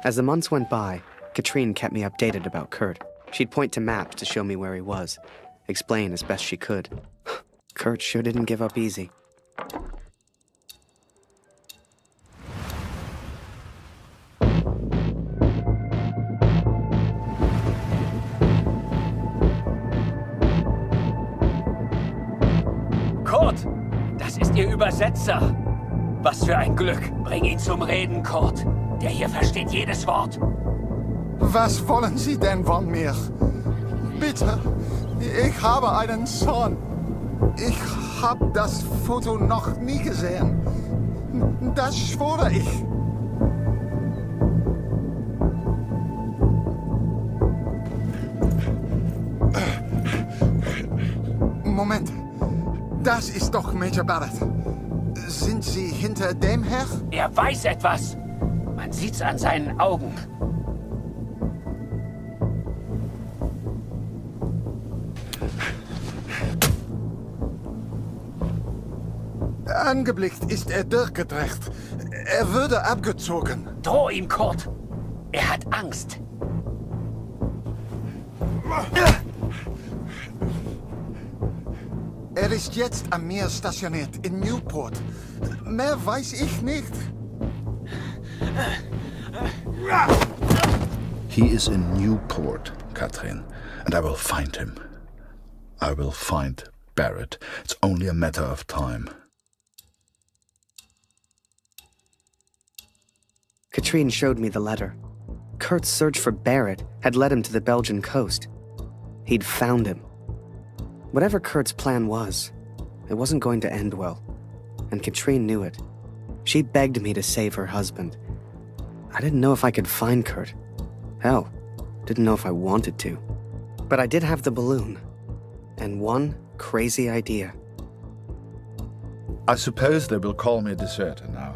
As the months went by, Katrine kept me updated about Kurt. She'd point to maps to show me where he was, explain as best she could. Kurt sure didn't give up easy. Kurt, das ist Ihr Übersetzer. Was für ein Glück. Bring ihn zum Reden, Kurt. Der hier versteht jedes Wort. Was wollen Sie denn von mir? Bitte, ich habe einen Sohn. Ich habe das Foto noch nie gesehen. Das schwöre ich. Moment, das ist doch Major Barrett. Sind Sie hinter dem her? Er weiß etwas. Man sieht's an seinen Augen. Angeblickt ist er durchgedreht. Er würde abgezogen. Droh ihm, Kurt. Er hat Angst. Er ist jetzt am Meer stationiert, in Newport. Mehr weiß ich nicht. He is in Newport, Katrin, and I will find him. I will find Barrett. It's only a matter of time. Katrine showed me the letter. Kurt's search for Barrett had led him to the Belgian coast. He'd found him. Whatever Kurt's plan was, it wasn't going to end well. And Katrine knew it. She begged me to save her husband. I didn't know if I could find Kurt. Hell, didn't know if I wanted to. But I did have the balloon. And one crazy idea. I suppose they will call me a deserter now.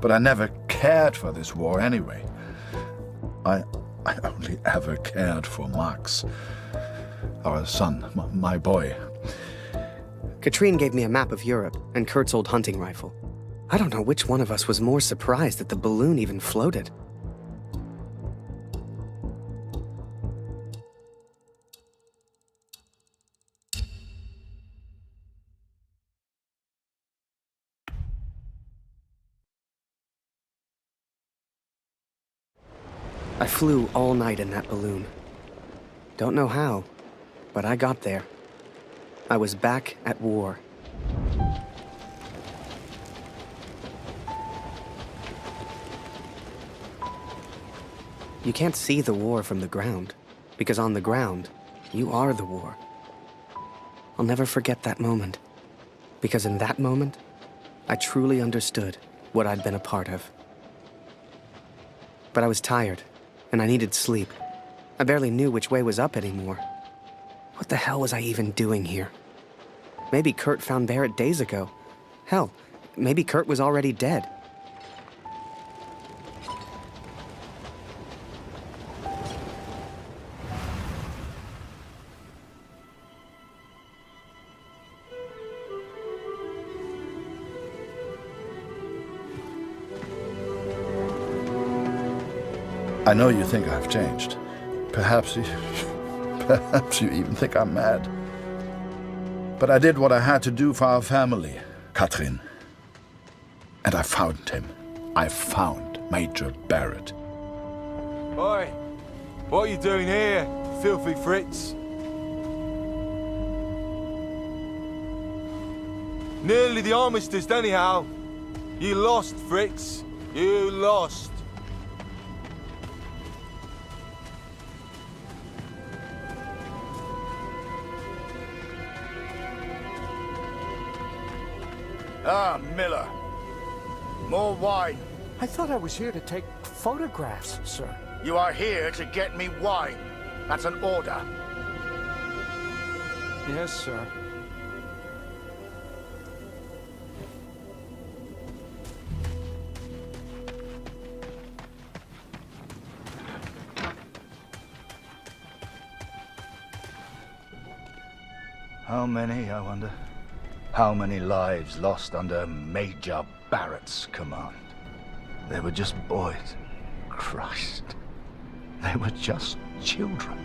But I never cared for this war anyway. I only ever cared for Max. Our son, my boy. Katrine gave me a map of Europe and Kurt's old hunting rifle. I don't know which one of us was more surprised that the balloon even floated. I flew all night in that balloon. Don't know how, but I got there. I was back at war. You can't see the war from the ground, because on the ground, you are the war. I'll never forget that moment, because in that moment, I truly understood what I'd been a part of. But I was tired, and I needed sleep. I barely knew which way was up anymore. What the hell was I even doing here? Maybe Kurt found Barrett days ago. Hell, maybe Kurt was already dead. I know you think I've changed. Perhaps you even think I'm mad. But I did what I had to do for our family, Katrin. And I found him. I found Major Barrett. Oi! What are you doing here, filthy Fritz? Nearly the armistice, anyhow. You lost, Fritz. You lost. Ah, Miller. More wine. I thought I was here to take photographs, sir. You are here to get me wine. That's an order. Yes, sir. How many, I wonder? How many lives lost under Major Barrett's command? They were just boys. Christ. They were just children.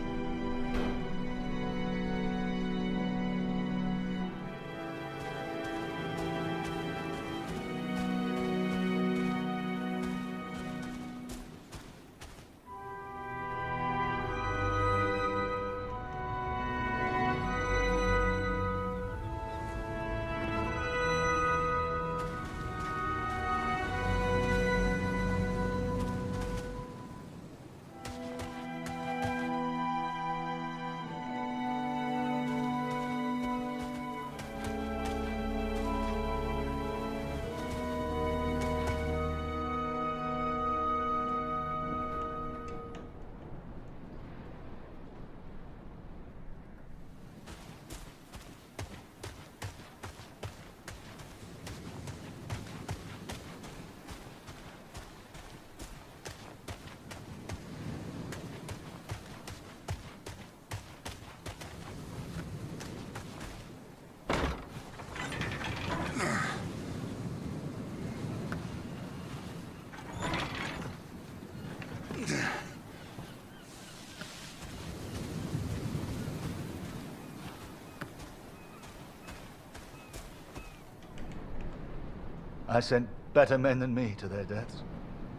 I sent better men than me to their deaths.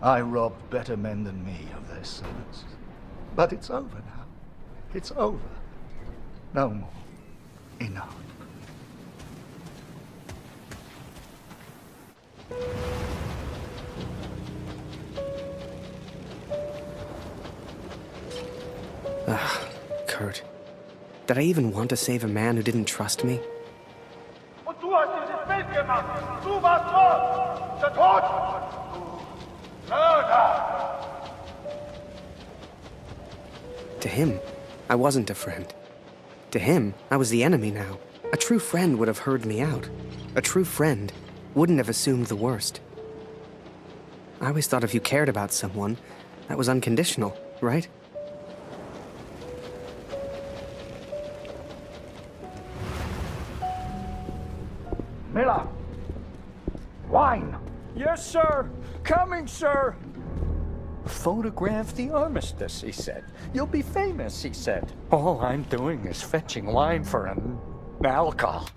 I robbed better men than me of their sons. But it's over now. It's over. No more. Enough. Ugh, Kurt. Did I even want to save a man who didn't trust me? Und du hast dieses Bild gemacht. Du warst Mord. Der Tod. Mörder. To him, I wasn't a friend. To him, I was the enemy now. A true friend would have heard me out. A true friend wouldn't have assumed the worst. I always thought if you cared about someone, that was unconditional, right? Miller! Wine! Yes, sir! Coming, sir! Photograph the armistice, he said. You'll be famous, he said. All I'm doing is fetching wine for an alcohol.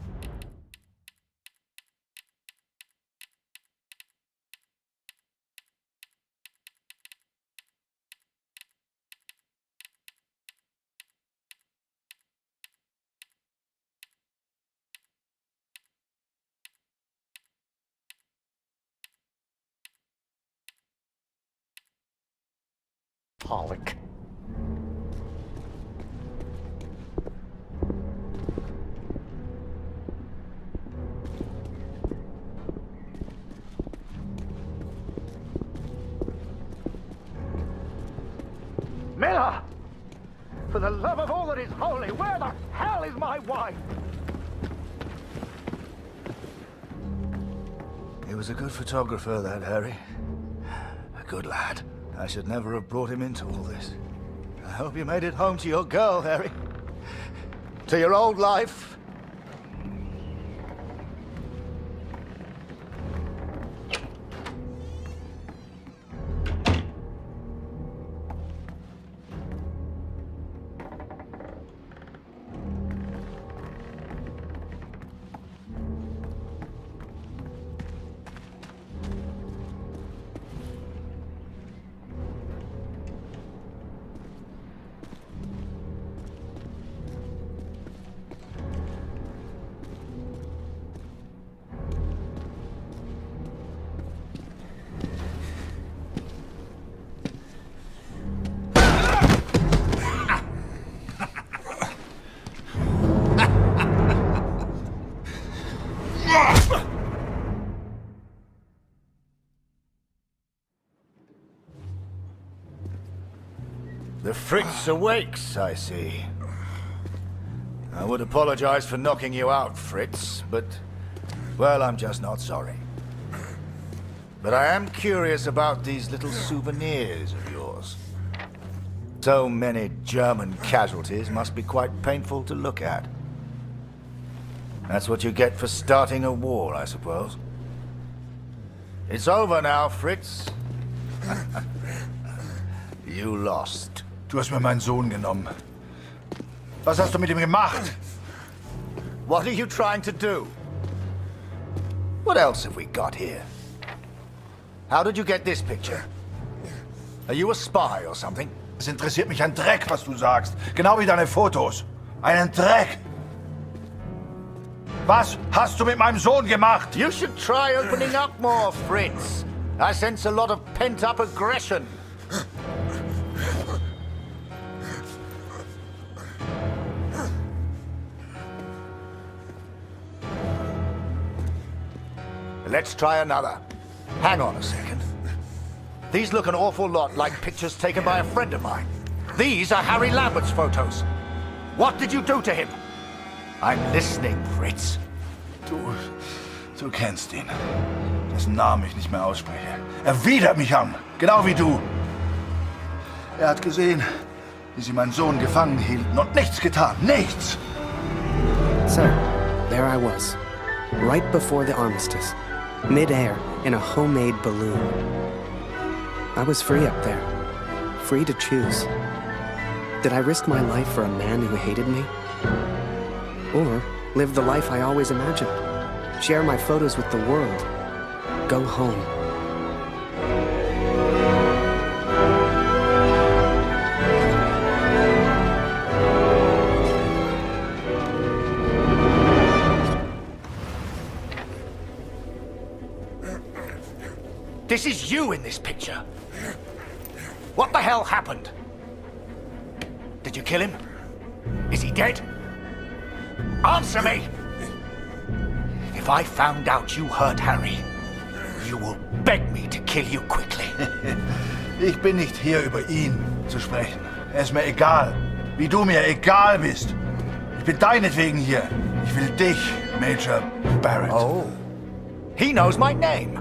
alcoholic. Miller! For the love of all that is holy, where the hell is my wife? He was a good photographer, that Harry. A good lad. I should never have brought him into all this. I hope you made it home to your girl, Harry. To your old life. The Fritz awakes, I see. I would apologize for knocking you out, Fritz, but, well, I'm just not sorry. But I am curious about these little souvenirs of yours. So many German casualties must be quite painful to look at. That's what you get for starting a war, I suppose. It's over now, Fritz. You lost. Du hast mir meinen Sohn genommen. Was hast du mit ihm gemacht? What are you trying to do? What else have we got here? How did you get this picture? Are you a spy or something? Es interessiert mich ein Dreck, was du sagst. Genau wie deine Fotos. Einen Dreck. Was hast du mit meinem Sohn gemacht? You should try opening up more, Fritz. I sense a lot of pent-up aggression. Let's try another. Hang on a second. These look an awful lot like pictures taken by a friend of mine. These are Harry Lambert's photos. What did you do to him? I'm listening, Fritz. Du kennst ihn. Dessen Namen ich nicht mehr ausspreche. Er widert mich an, genau wie du. Er hat gesehen, wie sie meinen Sohn gefangen hielten und nichts getan. Nichts! So, there I was, right before the armistice, mid-air in a homemade balloon. I was free up there, free to choose. Did I risk my life for a man who hated me? Or live the life I always imagined? Share my photos with the world? Go home? This is you in this picture. What the hell happened? Did you kill him? Is he dead? Answer me! If I found out you hurt Harry, you will beg me to kill you quickly. Ich bin nicht hier, über ihn zu sprechen. Er ist mir egal, wie du mir egal bist. Ich bin deinetwegen hier. Ich will dich, Major Barrett. Oh, he knows my name.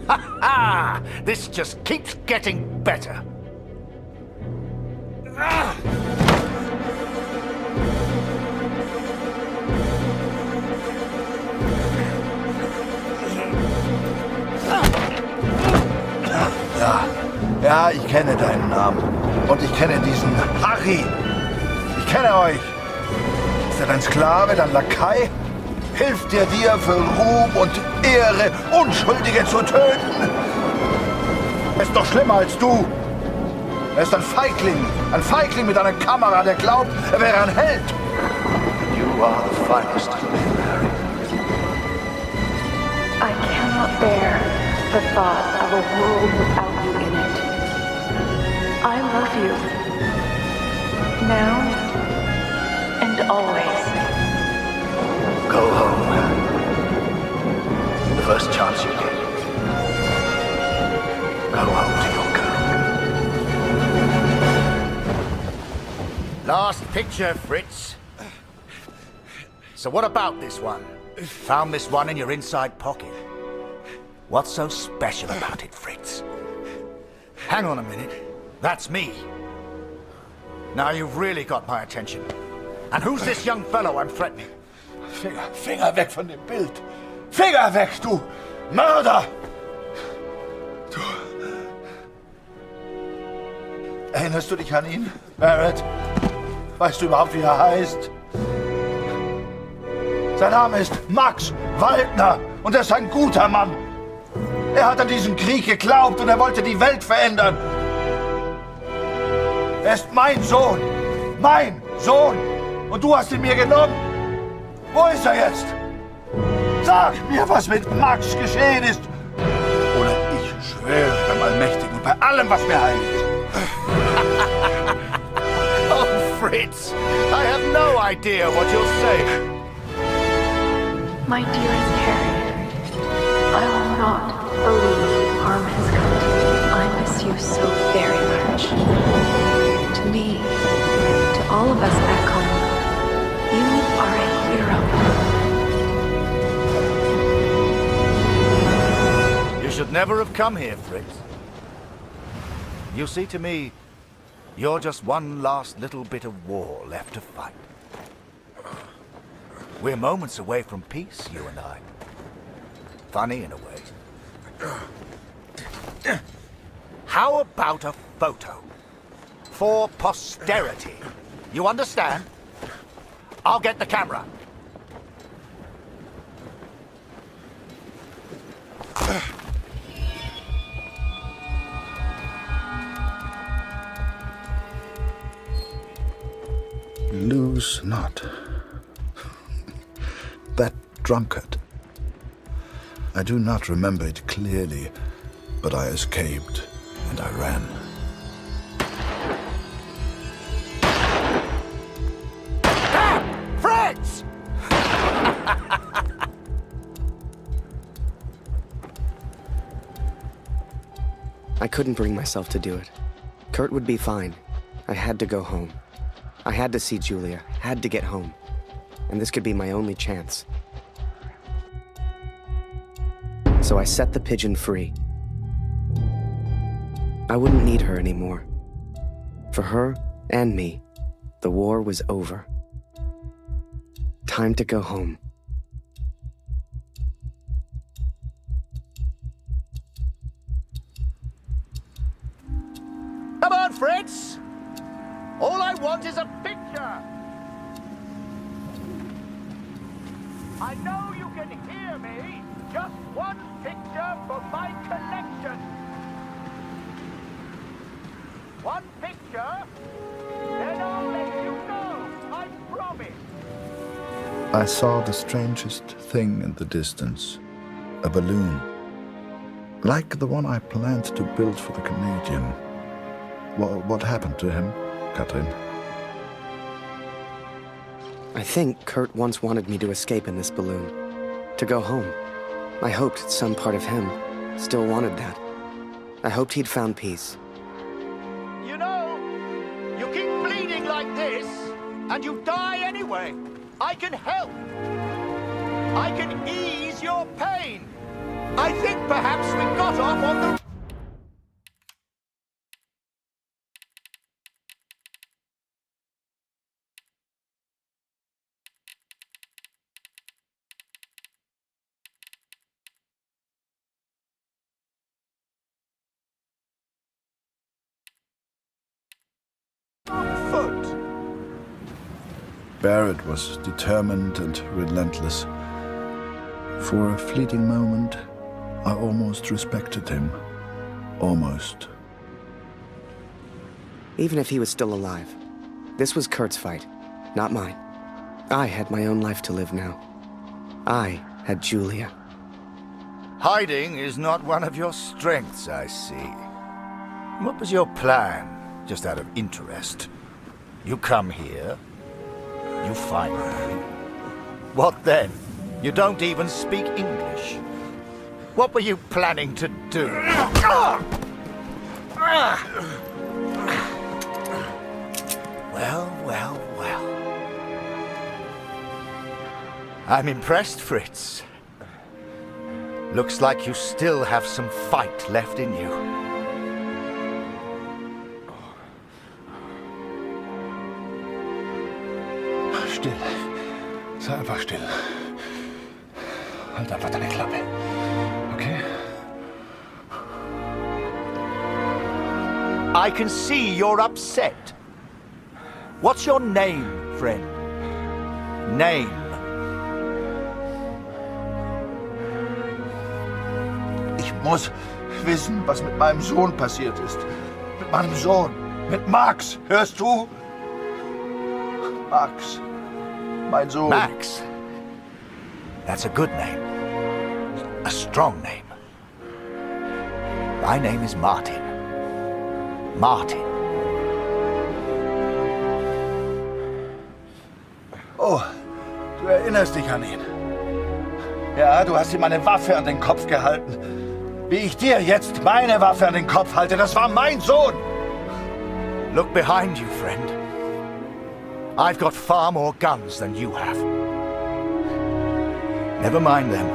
Ha ha! This just keeps getting better. Ja, ich kenne deinen Namen. Und ich kenne diesen Harry. Ich kenne euch. Ist er dein Sklave, dein Lakai? Hilft er dir für Ruhm und Ehre, Unschuldige zu töten? Er ist doch schlimmer als du. Er ist ein Feigling mit einer Kamera, der glaubt, er wäre ein Held. You are the finest of men, Harry. I cannot bear the thought of a world without you in it. I love you. Now and always. Go home. The first chance you get. Go home to your girl. Last picture, Fritz. So what about this one? Found this one in your inside pocket. What's so special about it, Fritz? Hang on a minute. That's me. Now you've really got my attention. And who's this young fellow I'm threatening? Finger weg von dem Bild! Finger weg, du Mörder! Du... Erinnerst du dich an ihn, Barrett? Weißt du überhaupt, wie er heißt? Sein Name ist Max Waldner und er ist ein guter Mann. Er hat an diesen Krieg geglaubt und er wollte die Welt verändern. Er ist mein Sohn. Mein Sohn. Und du hast ihn mir genommen. Wo ist er jetzt? Sag mir, was mit Max geschehen ist. Oder ich schwöre beim Allmächtigen und bei allem, was mir heilig ist. Oh, Fritz, I have no idea what you're saying. My dearest Harry, I will not believe harm has come to you. I miss you so very much. To me, to all of us back home, you are a hero. You should never have come here, Fritz. You see, to me, you're just one last little bit of war left to fight. We're moments away from peace, you and I. Funny in a way. How about a photo? For posterity. You understand? I'll get the camera. Lose not. That drunkard. I do not remember it clearly, but I escaped and I ran. Fritz! I couldn't bring myself to do it. Kurt would be fine. I had to go home. I had to see Julia, had to get home. And this could be my only chance. So I set the pigeon free. I wouldn't need her anymore. For her and me, the war was over. Time to go home. Come on, Fritz! All I want is a picture! I know you can hear me. Just one picture for my collection. One picture, then I'll let you go. I promise. I saw the strangest thing in the distance. A balloon. Like the one I planned to build for the Canadian. What happened to him, Katrin? I think Kurt once wanted me to escape in this balloon. To go home. I hoped some part of him still wanted that. I hoped he'd found peace. You know, you keep bleeding like this, and you die anyway. I can help. I can ease your pain. I think perhaps we got off on the... foot. Barrett was determined and relentless. For a fleeting moment, I almost respected him. Almost. Even if he was still alive, this was Kurt's fight, not mine. I had my own life to live now. I had Julia. Hiding is not one of your strengths, I see. What was your plan? just out of interest. You come here, you find me. What then? You don't even speak English. What were you planning to do? Well, well, well. I'm impressed, Fritz. Looks like you still have some fight left in you. Still. Sei einfach still. Halt einfach deine Klappe. Okay? I can see you're upset. What's your name, friend? Name. Ich muss wissen, was mit meinem Sohn passiert ist. Mit meinem Sohn. Mit Max. Hörst du? Max. Mein Sohn. Max. That's a good name. A strong name. My name is Martin. Martin. Oh, du erinnerst dich an ihn. Ja, du hast ihm eine Waffe an den Kopf gehalten. Wie ich dir jetzt meine Waffe an den Kopf halte, das war mein Sohn. Look behind you, friend. I've got far more guns than you have. Never mind them.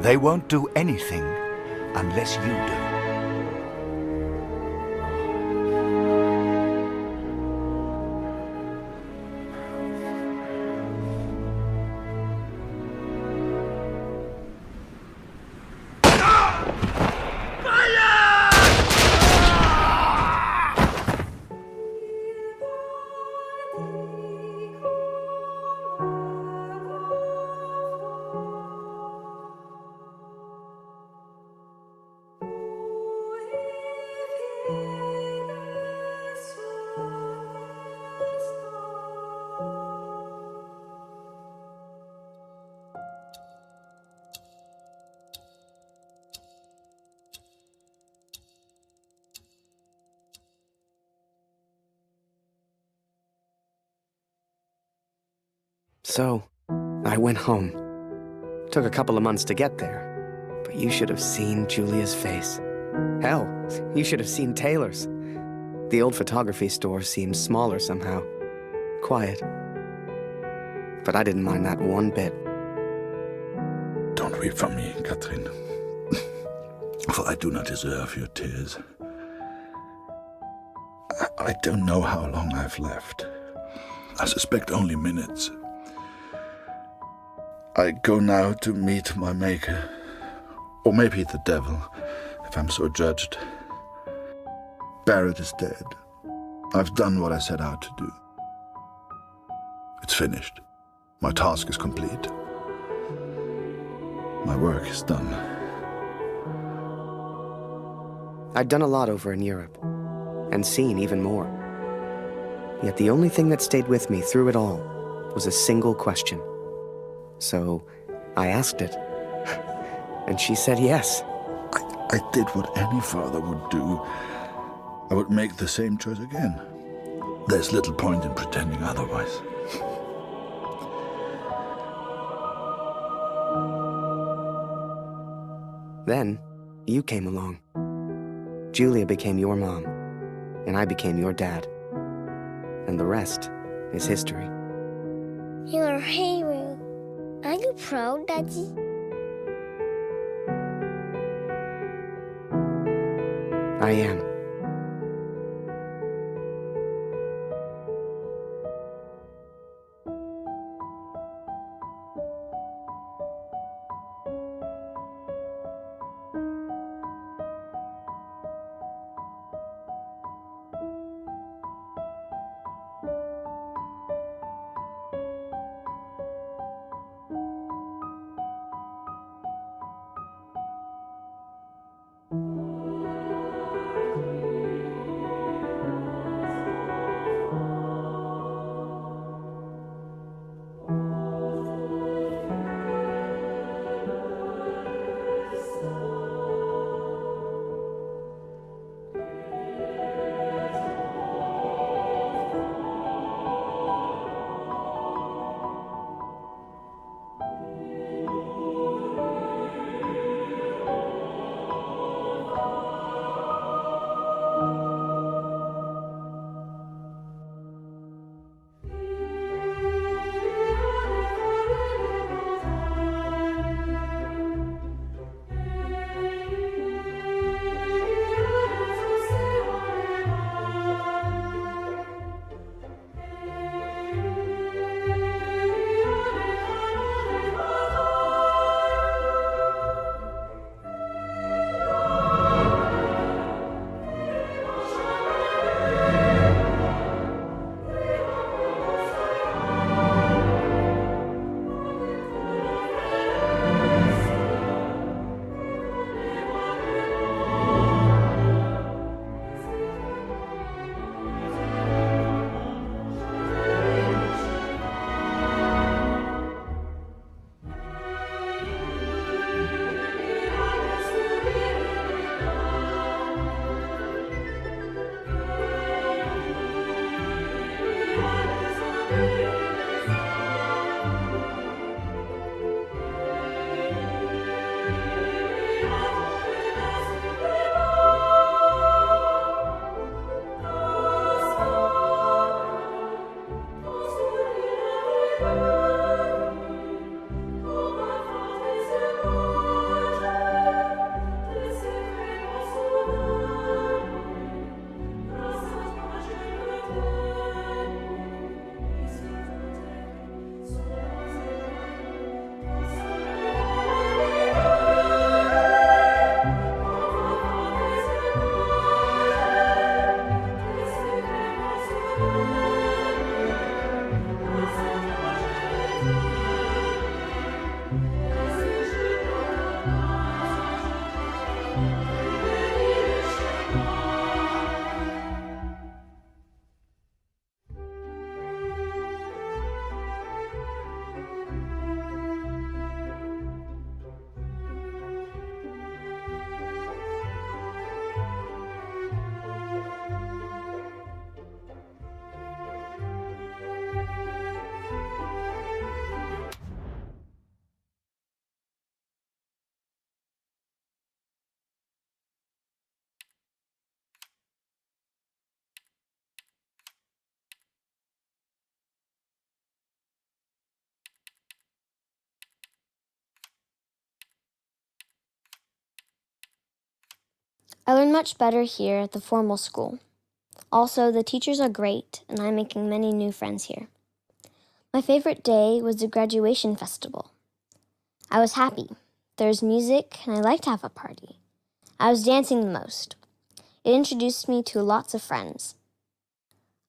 They won't do anything unless you do. So, I went home. Took a couple of months to get there. But you should have seen Julia's face. Hell, you should have seen Taylor's. The old photography store seemed smaller somehow. Quiet. But I didn't mind that one bit. Don't weep for me, Katrin. For I do not deserve your tears. I don't know how long I've left. I suspect only minutes. I go now to meet my maker. Or maybe the devil, if I'm so judged. Barrett is dead. I've done what I set out to do. It's finished. My task is complete. My work is done. I'd done a lot over in Europe, and seen even more. Yet the only thing that stayed with me through it all was a single question. So I asked it, and she said yes. I did what any father would do. I would make the same choice again. There's little point in pretending otherwise. Then, you came along. Julia became your mom, and I became your dad. And the rest is history. You're a hero. Are you proud, Daddy? I am. I learn much better here at the formal school. Also, the teachers are great, and I'm making many new friends here. My favorite day was the graduation festival. I was happy. There's music, and I like to have a party. I was dancing the most. It introduced me to lots of friends.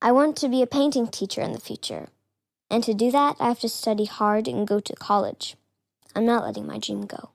I want to be a painting teacher in the future. And to do that, I have to study hard and go to college. I'm not letting my dream go.